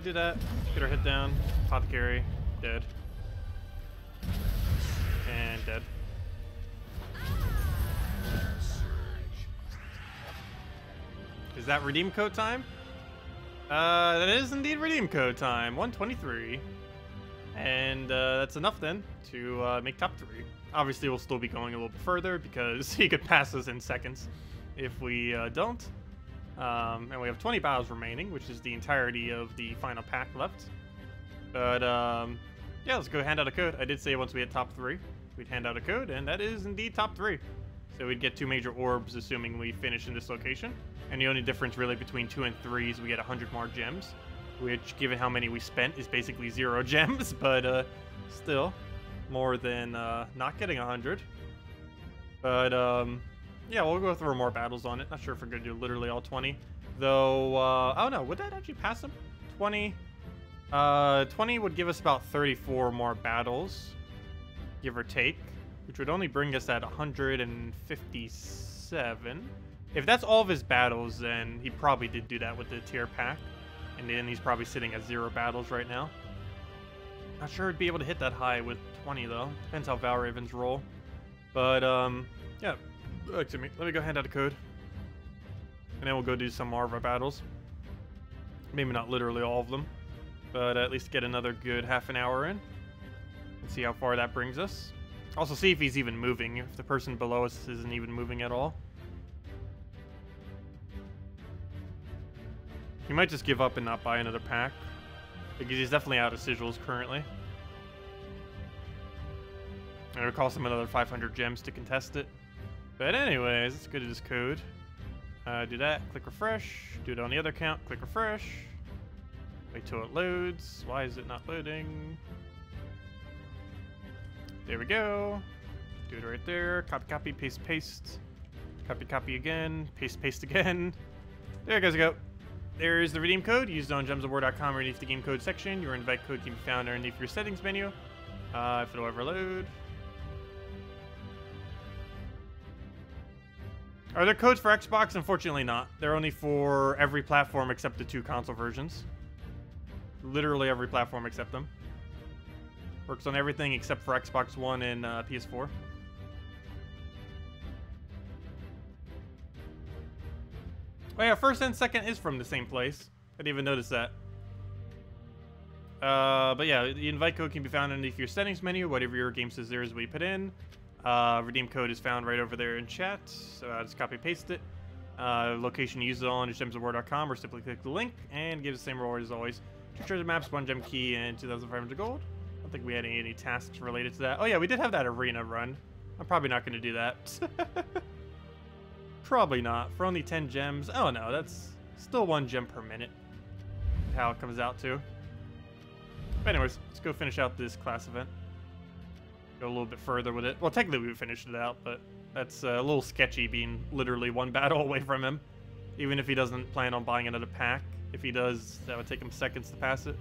do that. Get our hit down. Apothecary, dead. And dead. Is that redeem code time? That is indeed redeem code time. 123. And that's enough then to make top 3. Obviously, we'll still be going a little bit further because he could pass us in seconds if we don't. And we have 20 battles remaining, which is the entirety of the final pack left. But yeah, let's go hand out a code. I did say once we hit top 3, we'd hand out a code, and that is indeed top 3. So we'd get 2 major orbs, assuming we finish in this location. And the only difference really between 2 and 3 is we get 100 more gems, which, given how many we spent, is basically 0 gems, but still more than not getting 100. But yeah, we'll go through more battles on it. Not sure if we're gonna do literally all 20, though. I don't know. Would that actually pass them? 20 would give us about 34 more battles, give or take, which would only bring us at 157. If that's all of his battles, then he probably did do that with the tier pack, and then he's probably sitting at 0 battles right now. Not sure he'd be able to hit that high with 20 though. Depends how Valravens roll. But yeah, excuse me. Let me go hand out a code, and then we'll go do some more of our battles. Maybe not literally all of them, but at least get another good half an hour in and see how far that brings us. Also, see if he's even moving. If the person below us isn't even moving at all. He might just give up and not buy another pack, because he's definitely out of sigils currently. And it'll cost him another 500 gems to contest it. But anyways, let's go to this code. Do that, click refresh. Do it on the other account, click refresh. Wait till it loads. Why is it not loading? There we go. Do it right there. Copy, copy, paste, paste. Copy, copy again. Paste, paste again. There you guys go. There is the redeem code, used on gemsofwar.com underneath the game code section. Your invite code can be found underneath your settings menu. If it'll ever load. Are there codes for Xbox? Unfortunately not. They're only for every platform except the 2 console versions. Literally every platform except them. Works on everything except for Xbox One and PS4. Oh yeah, first and second is from the same place. I didn't even notice that. But yeah, the invite code can be found underneath your settings menu. Whatever your game says there is what you put in. Redeem code is found right over there in chat. So just copy and paste it. Location used on is gemsofwar.com, or simply click the link and give the same reward as always. 2 treasure maps, 1 gem key, and 2,500 gold. I don't think we had any tasks related to that. Oh yeah, we did have that arena run. I'm probably not going to do that. Probably not. For only 10 gems. Oh no, that's still 1 gem per minute. How it comes out to. But anyways, let's go finish out this class event. Go a little bit further with it. Well, technically we finished it out, but that's a little sketchy being literally 1 battle away from him. Even if he doesn't plan on buying another pack. If he does, that would take him seconds to pass it.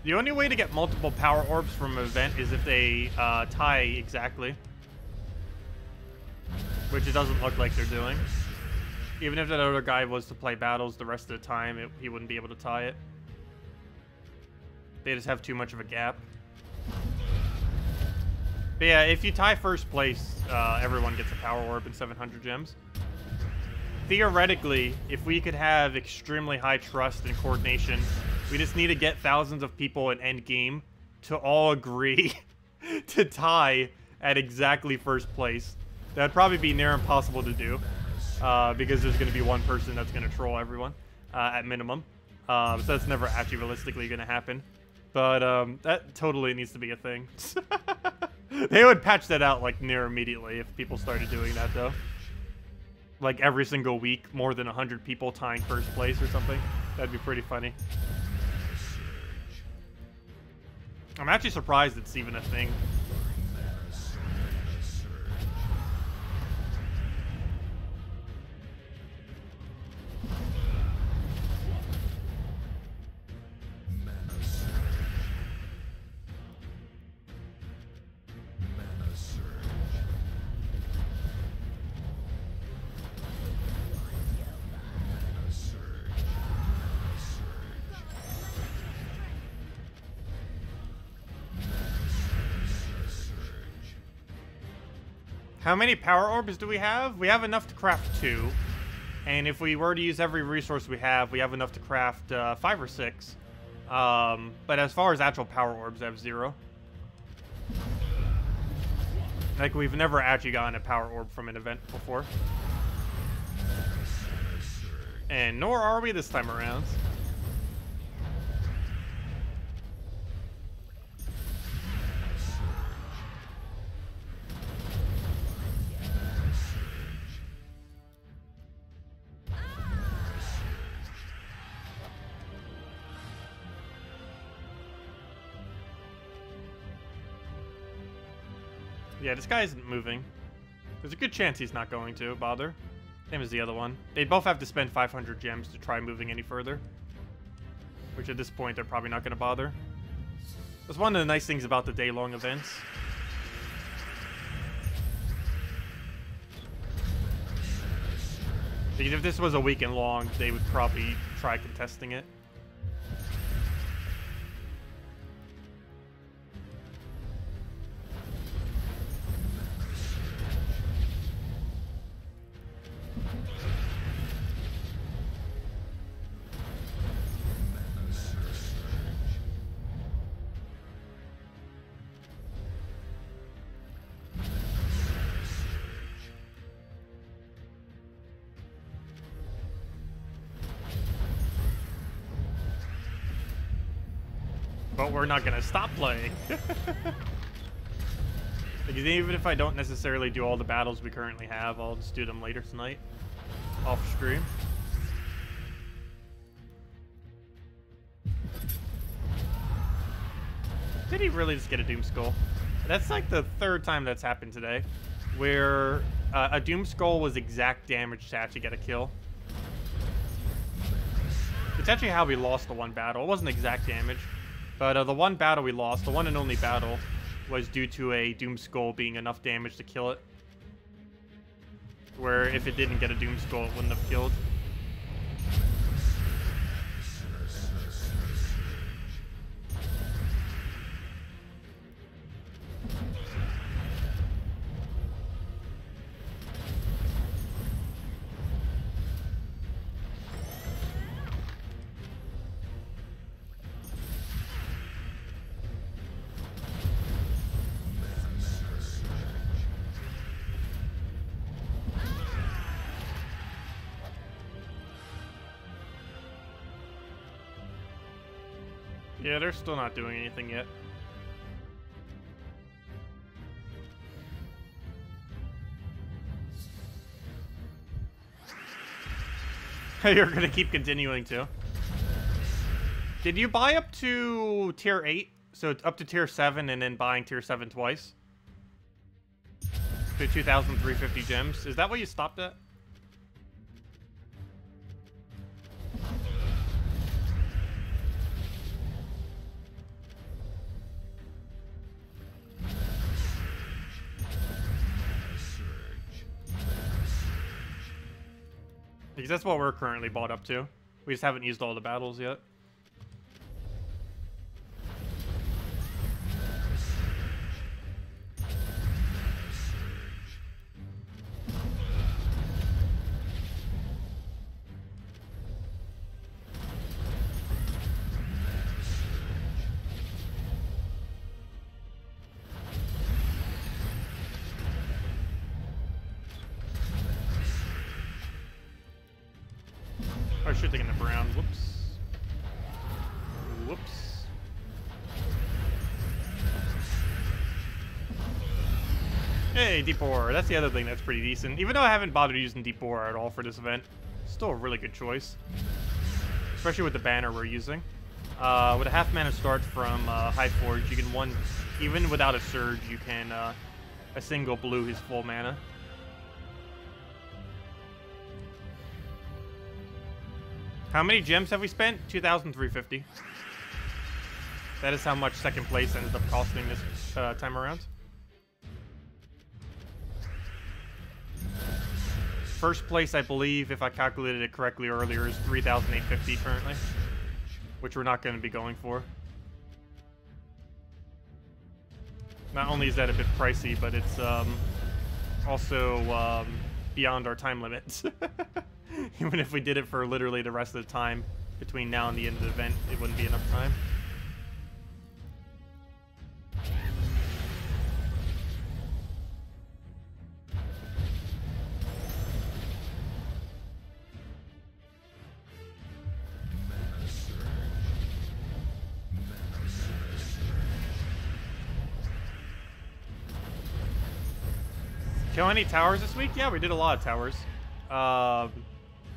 The only way to get multiple power orbs from an event is if they tie exactly. Which it doesn't look like they're doing. Even if that other guy was to play battles the rest of the time, he wouldn't be able to tie it. They just have too much of a gap. But yeah, if you tie first place, everyone gets a power orb and 700 gems. Theoretically, if we could have extremely high trust and coordination, we just need to get thousands of people in endgame to all agree to tie at exactly first place. That'd probably be near impossible to do, because there's going to be one person that's going to troll everyone, at minimum. So that's never actually realistically going to happen. But that totally needs to be a thing. They would patch that out like near immediately if people started doing that, though. Like every single week, more than 100 people tying first place or something. That'd be pretty funny. I'm actually surprised it's even a thing. How many power orbs do we have? We have enough to craft 2. And if we were to use every resource we have enough to craft 5 or 6. But as far as actual power orbs, I have 0. Like, we've never actually gotten a power orb from an event before. And nor are we this time around. Yeah, this guy isn't moving. There's a good chance he's not going to bother. Same as the other one. They both have to spend 500 gems to try moving any further. Which at this point, they're probably not going to bother. That's one of the nice things about the day-long events. Because if this was a weekend long, they would probably try contesting it. But we're not gonna stop playing. Because even if I don't necessarily do all the battles we currently have, I'll just do them later tonight. Off stream. Did he really just get a Doom Skull? That's like the 3rd time that's happened today. Where a Doom Skull was exact damage to actually get a kill. It's actually how we lost the one battle. It wasn't exact damage. But the one battle we lost, the one and only battle, was due to a Doom Skull being enough damage to kill it. Where if it didn't get a Doom Skull, it wouldn't have killed. Yeah, they're still not doing anything yet. You're gonna keep continuing to. Did you buy up to tier 8? So it's up to tier 7 and then buying tier 7 twice? To 2,350 gems. Is that what you stopped at? Because that's what we're currently bought up to. We just haven't used all the battles yet. I should take in the brown. Whoops. Whoops. Hey, deep ore. That's the other thing that's pretty decent. Even though I haven't bothered using deep ore at all for this event, still a really good choice. Especially with the banner we're using. With a half mana start from High Forge, you can even without a surge, you can a single blue his full mana. How many gems have we spent? 2,350. That is how much second place ended up costing this time around. First place, I believe, if I calculated it correctly earlier, is 3,850 currently, which we're not going to be going for. Not only is that a bit pricey, but it's also beyond our time limit. Even if we did it for literally the rest of the time between now and the end of the event, it wouldn't be enough time. Kill any towers this week? Yeah, we did a lot of towers.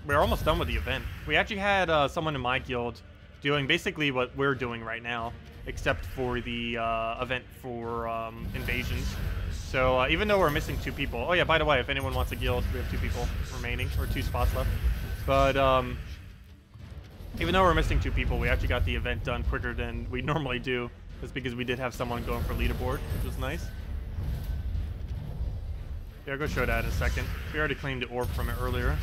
We're almost done with the event. We actually had someone in my guild doing basically what we're doing right now, except for the event for invasions. So even though we're missing 2 people, oh yeah, by the way, if anyone wants a guild, we have 2 people remaining, or 2 spots left. But even though we're missing 2 people, we actually got the event done quicker than we normally do. That's because we did have someone going for leaderboard, which was nice. Yeah, I'll go show that in a second. We already claimed the orb from it earlier.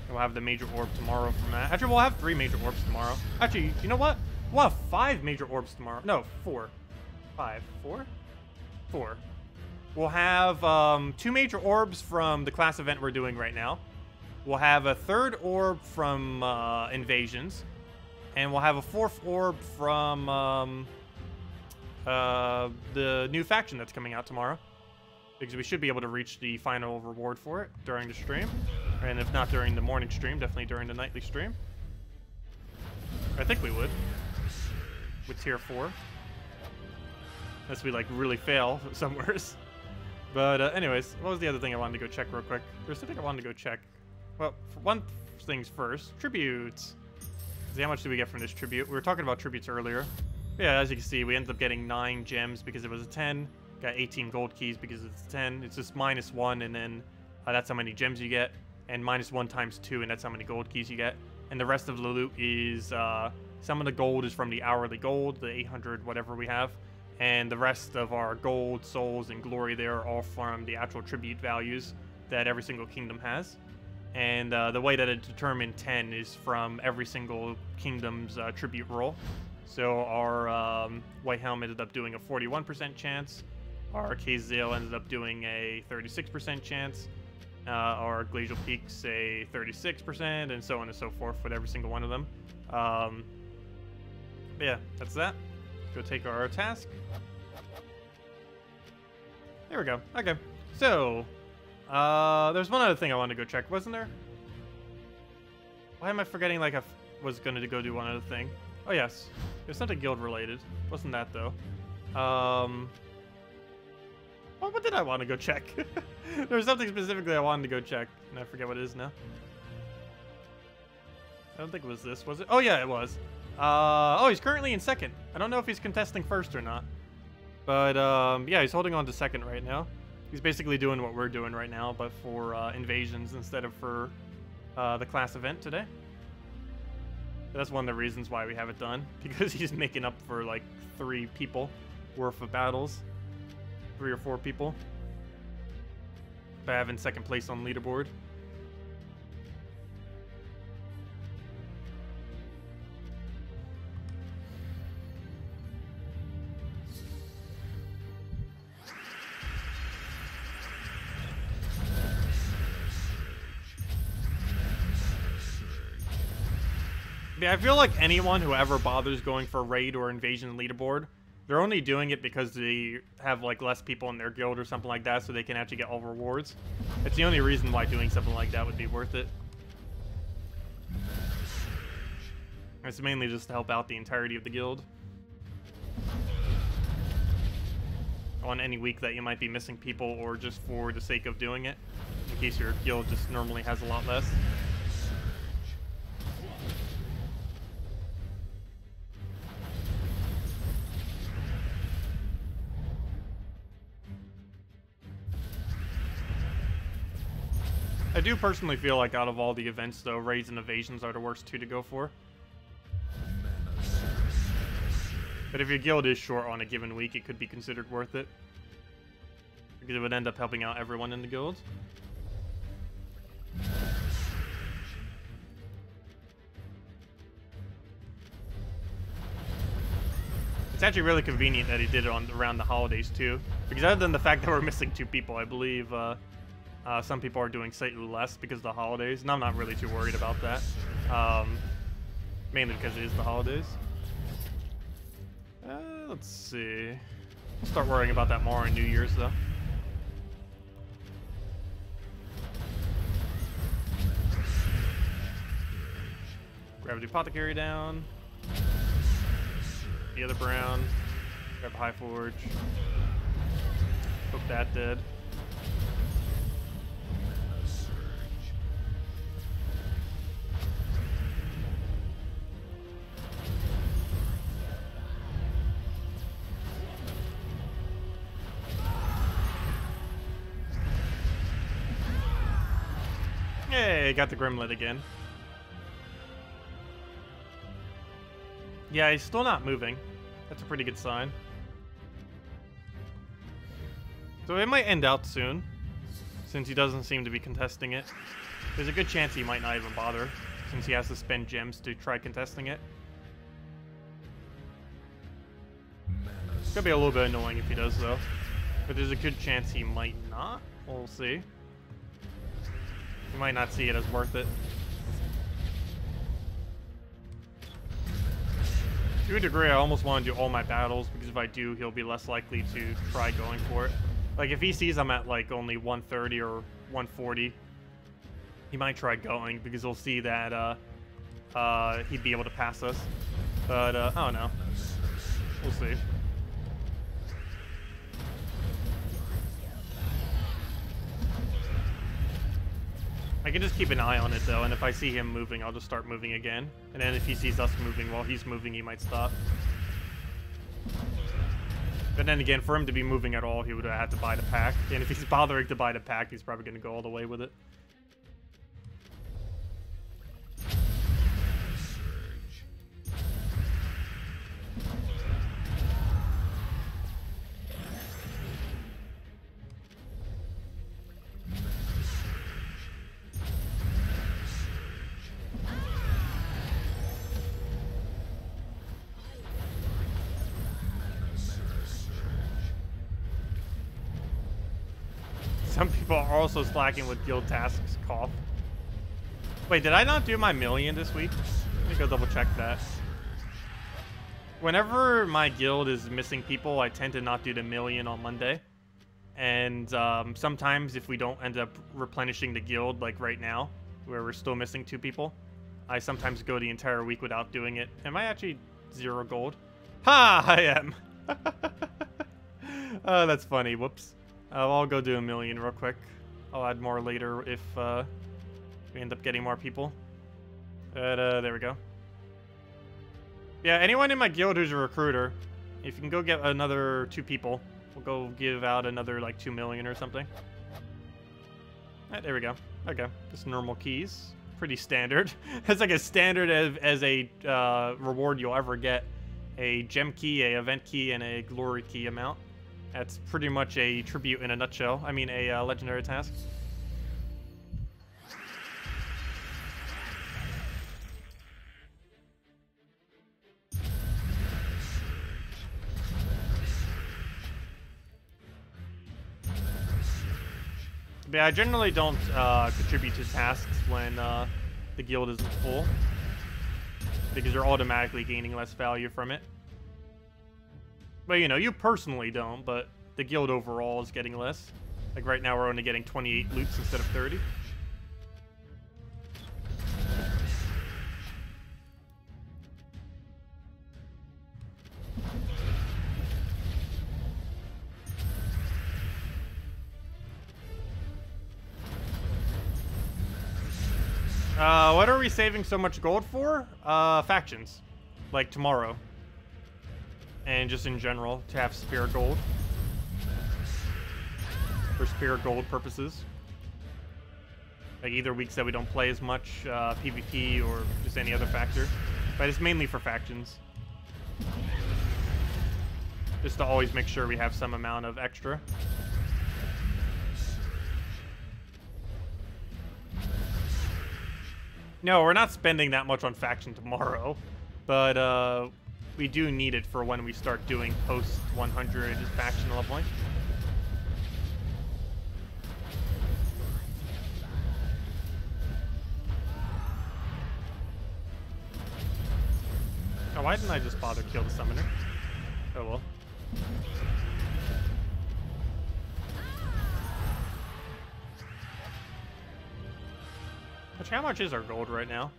We'll have the major orb tomorrow from that. Actually, we'll have 3 major orbs tomorrow. Actually, you know what? We'll have 5 major orbs tomorrow. No, 4. 5. 4? 4. We'll have 2 major orbs from the class event we're doing right now. We'll have a 3rd orb from invasions. And we'll have a 4th orb from the new faction that's coming out tomorrow. Because we should be able to reach the final reward for it during the stream. And if not during the morning stream, definitely during the nightly stream. I think we would. With tier 4. Unless we, like, really fail somewhere. But anyways, what was the other thing I wanted to go check real quick? There's something I wanted to go check. Well, for one things first. Tributes. See, how much do we get from this tribute? We were talking about tributes earlier. Yeah, as you can see, we ended up getting 9 gems because it was a 10. Got 18 gold keys because it's 10. It's just -1, and then that's how many gems you get. And -1 times 2, and that's how many gold keys you get. And the rest of the loot is, some of the gold is from the hourly gold, the 800 whatever we have. And the rest of our gold, souls, and glory there are all from the actual tribute values that every single kingdom has. And the way that it determined 10 is from every single kingdom's tribute roll. So our White Helm ended up doing a 41% chance. Our Kazale ended up doing a 36% chance. Our Glacial Peaks a 36%, and so on and so forth with every single one of them. But yeah, that's that. Go take our task. There we go. Okay. So, there's one other thing I wanted to go check, wasn't there? Why am I forgetting, like, I was going to go do one other thing? Oh, yes. There's something guild related. Wasn't that, though? What did I want to go check? There was something specifically I wanted to go check, and I forget what it is now. I don't think it was this, was it? Oh, yeah, it was. Oh, he's currently in 2nd. I don't know if he's contesting 1st or not. But, yeah, he's holding on to 2nd right now. He's basically doing what we're doing right now, but for invasions instead of for the class event today. That's one of the reasons why we have it done, because he's making up for, like, 3 people worth of battles. 3 or 4 people by having 2nd place on leaderboard. Yeah, I feel like anyone who ever bothers going for raid or invasion leaderboard, they're only doing it because they have, like, less people in their guild or something like that, so they can actually get all rewards. It's the only reason why doing something like that would be worth it. It's mainly just to help out the entirety of the guild. On any week that you might be missing people, or just for the sake of doing it, in case your guild just normally has a lot less. I do personally feel like out of all the events, though, raids and evasions are the worst two to go for. But if your guild is short on a given week, it could be considered worth it. Because it would end up helping out everyone in the guild. It's actually really convenient that he did it around the holidays, too. Because other than the fact that we're missing 2 people, I believe some people are doing slightly less because of the holidays. And I'm not really too worried about that. Mainly because it is the holidays. Let's see. I'll start worrying about that more on New Year's, though. Grab the apothecary down. The other brown. Grab a high forge. Hope that dead. Hey, got the Gremlin again. Yeah, he's still not moving. That's a pretty good sign. So it might end out soon, since he doesn't seem to be contesting it. There's a good chance he might not even bother, since he has to spend gems to try contesting it. It's gonna be a little bit annoying if he does, though. But there's a good chance he might not. We'll see. You might not see it as worth it. To a degree, I almost want to do all my battles, because if I do, he'll be less likely to try going for it. Like, if he sees I'm at, like, only 130 or 140, he might try going, because he'll see that, he'd be able to pass us. But, I don't know. We'll see. I can just keep an eye on it, though, and if I see him moving, I'll just start moving again. And then if he sees us moving while he's moving, he might stop. But then again, for him to be moving at all, he would have had to buy the pack. And if he's bothering to buy the pack, he's probably going to go all the way with it. Some people are also slacking with guild tasks, cough. Wait, did I not do my million this week? Let me go double check that. Whenever my guild is missing people, I tend to not do the million on Monday. And sometimes if we don't end up replenishing the guild, like right now, where we're still missing 2 people, I sometimes go the entire week without doing it. Am I actually 0 gold? Ha! I am! Oh, that's funny. Whoops. I'll go do a million real quick. I'll add more later if we end up getting more people. But there we go. Yeah, anyone in my guild who's a recruiter, if you can go get another 2 people, we'll go give out another like 2 million or something. Alright, there we go. Okay, just normal keys. Pretty standard. It's like as standard as a reward you'll ever get. A gem key, a event key, and a glory key amount. That's pretty much a tribute in a nutshell. I mean, a legendary task. But yeah, I generally don't contribute to tasks when the guild isn't full, because you're automatically gaining less value from it. But, you know, you personally don't, but the guild overall is getting less. Like, right now we're only getting 28 loots instead of 30. What are we saving so much gold for? Factions. Like tomorrow. And just in general, to have spirit gold. For spirit gold purposes. Like either weeks that we don't play as much PvP or just any other factor. But it's mainly for factions. Just to always make sure we have some amount of extra. No, we're not spending that much on faction tomorrow. But we do need it for when we start doing post 100 faction leveling. Oh, why didn't I just bother kill the summoner? Oh well. How much is our gold right now?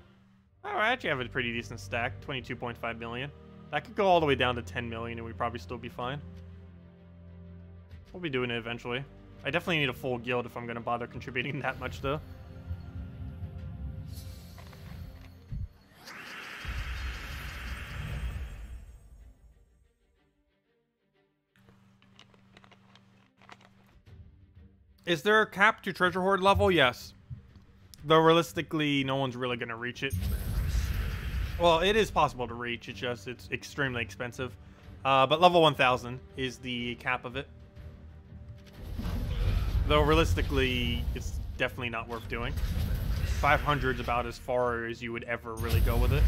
Oh, I actually have a pretty decent stack, 22.5 million. That could go all the way down to 10 million and we'd probably still be fine. We'll be doing it eventually. I definitely need a full guild if I'm going to bother contributing that much though. Is there a cap to treasure hoard level? Yes. Though realistically, no one's really going to reach it. Well, it is possible to reach, it's extremely expensive. But level 1000 is the cap of it. Though realistically, it's definitely not worth doing. 500 is about as far as you would ever really go with it.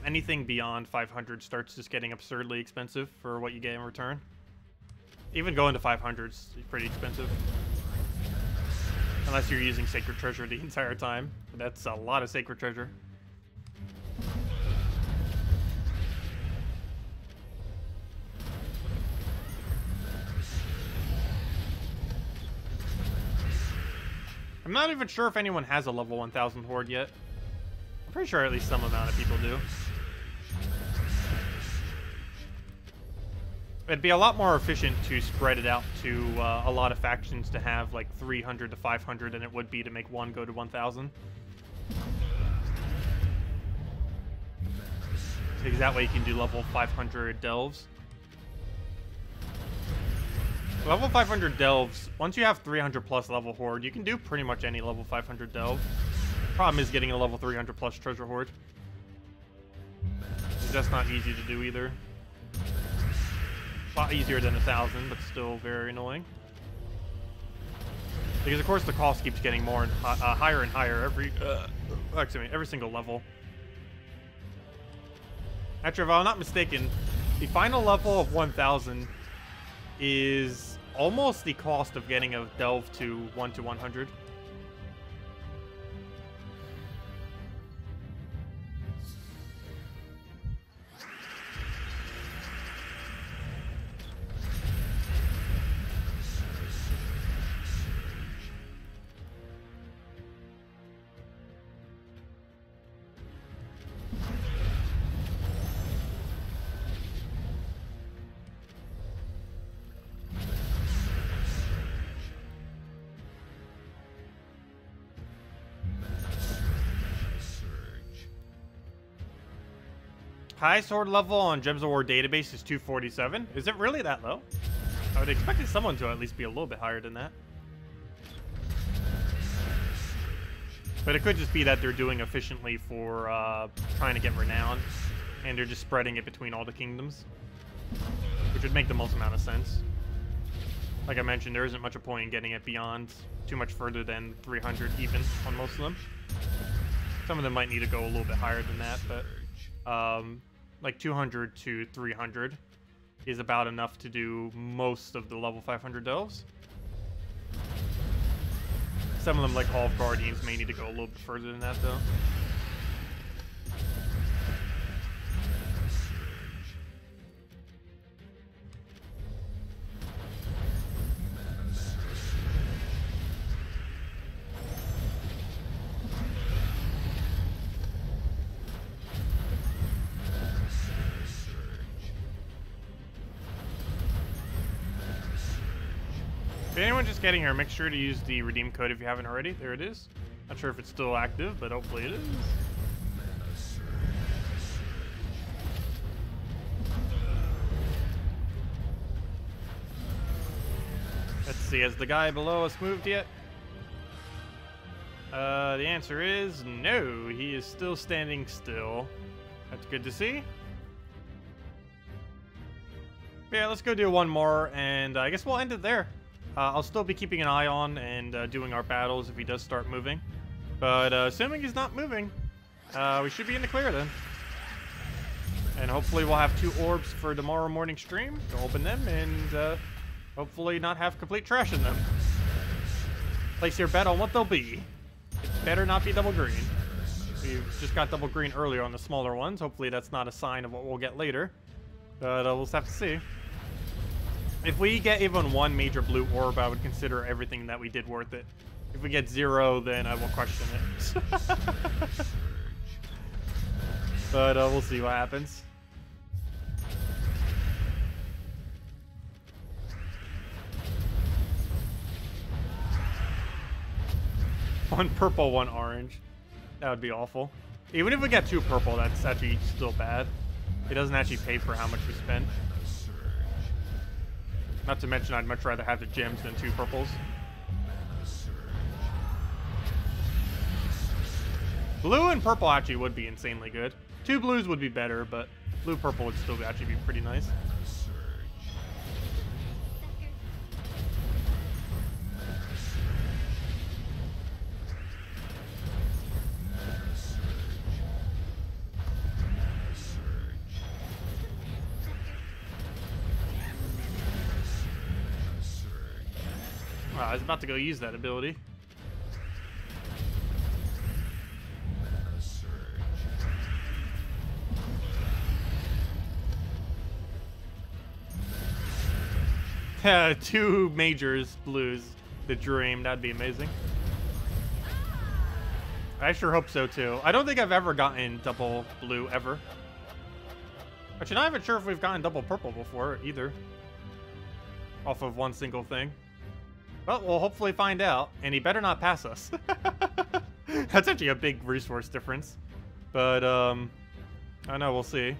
Anything beyond 500 starts just getting absurdly expensive for what you get in return. Even going to 500 is pretty expensive. Unless you're using Sacred Treasure the entire time. That's a lot of Sacred Treasure. I'm not even sure if anyone has a level 1000 horde yet. I'm pretty sure at least some amount of people do. It'd be a lot more efficient to spread it out to a lot of factions to have like 300 to 500 than it would be to make one go to 1000. Because that way you can do level 500 delves. Level 500 delves, once you have 300 plus level horde, you can do pretty much any level 500 delve. Problem is getting a level 300 plus treasure horde. That's not easy to do either. A lot easier than 1000, but still very annoying. Because of course the cost keeps getting more and higher and higher every single level. Actually, if I'm not mistaken, the final level of 1000 is almost the cost of getting a delve to 1 to 100. Highest horde level on Gems of War database is 247. Is it really that low? I would expect someone to at least be a little bit higher than that. But it could just be that they're doing efficiently for trying to get renown, and they're just spreading it between all the kingdoms, which would make the most amount of sense. Like I mentioned, there isn't much a point in getting it beyond too much further than 300 even on most of them. Some of them might need to go a little bit higher than that, but like 200 to 300 is about enough to do most of the level 500 delves. Some of them, like Hall of Guardians, may need to go a little bit further than that, though. If anyone just getting here, make sure to use the redeem code if you haven't already. There it is. Not sure if it's still active, but hopefully it is. Let's see, has the guy below us moved yet? The answer is no. He is still standing still. That's good to see. Yeah, let's go do one more, and I guess we'll end it there. I'll still be keeping an eye on and doing our battles if he does start moving. But assuming he's not moving, we should be in the clear then. And hopefully we'll have 2 orbs for tomorrow morning stream to open them and hopefully not have complete trash in them. Place your bet on what they'll be. It better not be double green. We've just got double green earlier on the smaller ones. Hopefully that's not a sign of what we'll get later. But we'll just have to see. If we get even 1 major blue orb, I would consider everything that we did worth it. If we get 0, then I will question it. But we'll see what happens. One purple, 1 orange. That would be awful. Even if we get 2 purple, that's actually still bad. It doesn't actually pay for how much we spend. Not to mention, I'd much rather have the gems than 2 purples. Blue and purple actually would be insanely good. 2 blues would be better, but blue-purple would still actually be pretty nice. Wow, I was about to go use that ability. Yeah, 2 majors, blues, the dream. That'd be amazing. I sure hope so too. I don't think I've ever gotten double blue ever. Actually, not even sure if we've gotten double purple before either. Off of 1 single thing. Well, we'll hopefully find out, and he better not pass us. That's actually a big resource difference. But, I don't know, we'll see.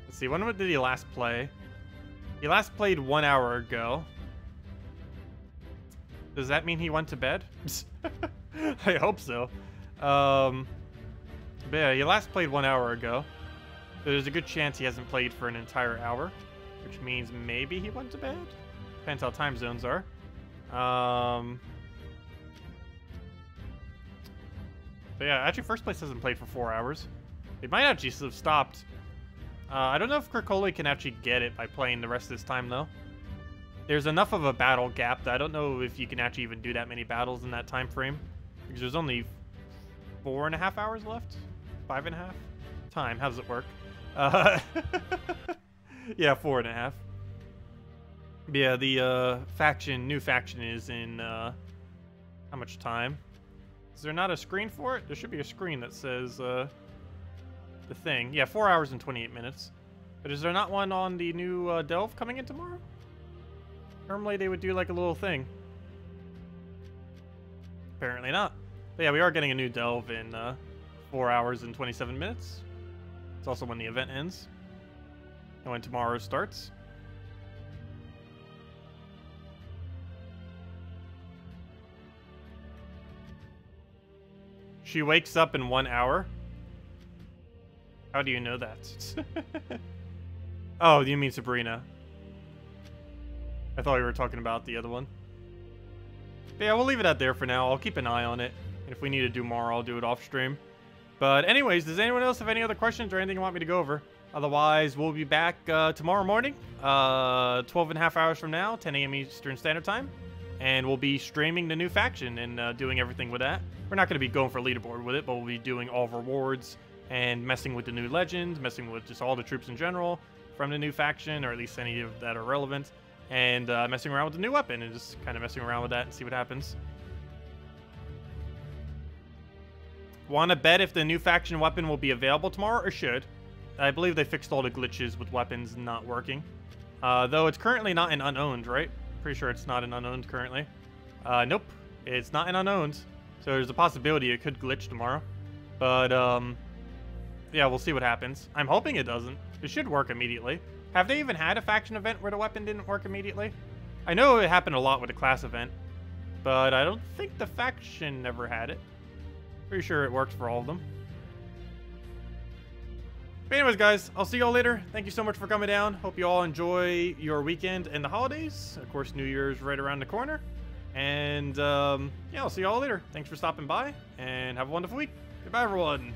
Let's see, when did he last play? He last played 1 hour ago. Does that mean he went to bed? I hope so. But yeah, he last played 1 hour ago. So there's a good chance he hasn't played for an entire hour, which means maybe he went to bed? Depends how time zones are. But yeah, actually first place hasn't played for 4 hours. It might actually have stopped. I don't know if Kirkoli can actually get it by playing the rest of this time, though. There's enough of a battle gap that I don't know if you can actually even do that many battles in that time frame. Because there's only 4.5 hours left? 5.5? Time, how does it work? Yeah, 4.5. Yeah, the new faction is in, how much time? Is there not a screen for it? There should be a screen that says, the thing. Yeah, 4 hours and 28 minutes. But is there not one on the new delve coming in tomorrow? Normally they would do like a little thing. Apparently not. But yeah, we are getting a new delve in 4 hours and 27 minutes. It's also when the event ends. And when tomorrow starts. She wakes up in 1 hour. How do you know that? Oh, you mean Sabrina. I thought we were talking about the other one. But yeah, we'll leave it out there for now. I'll keep an eye on it. And if we need to do more, I'll do it off stream. But anyways, does anyone else have any other questions or anything you want me to go over? Otherwise, we'll be back tomorrow morning, 12.5 hours from now, 10 a.m. Eastern Standard Time. And we'll be streaming the new faction and doing everything with that. We're not going to be going for leaderboard with it, but we'll be doing all rewards and messing with the new legends, messing with just all the troops in general from the new faction, or at least any of that are relevant, and messing around with the new weapon and just kind of messing around with that and see what happens. Want to bet if the new faction weapon will be available tomorrow, or should? I believe they fixed all the glitches with weapons not working. Though it's currently not in unowned, right? Pretty sure it's not in unowned currently. Nope, it's not in unowned. So there's a possibility it could glitch tomorrow. But, yeah, we'll see what happens. I'm hoping it doesn't. It should work immediately. Have they even had a faction event where the weapon didn't work immediately? I know it happened a lot with the class event, but I don't think the faction ever had it. Pretty sure it worked for all of them. But anyways, guys, I'll see y'all later. Thank you so much for coming down. Hope you all enjoy your weekend and the holidays. Of course, New Year's right around the corner. And, yeah, I'll see y'all later. Thanks for stopping by, and have a wonderful week. Goodbye, everyone.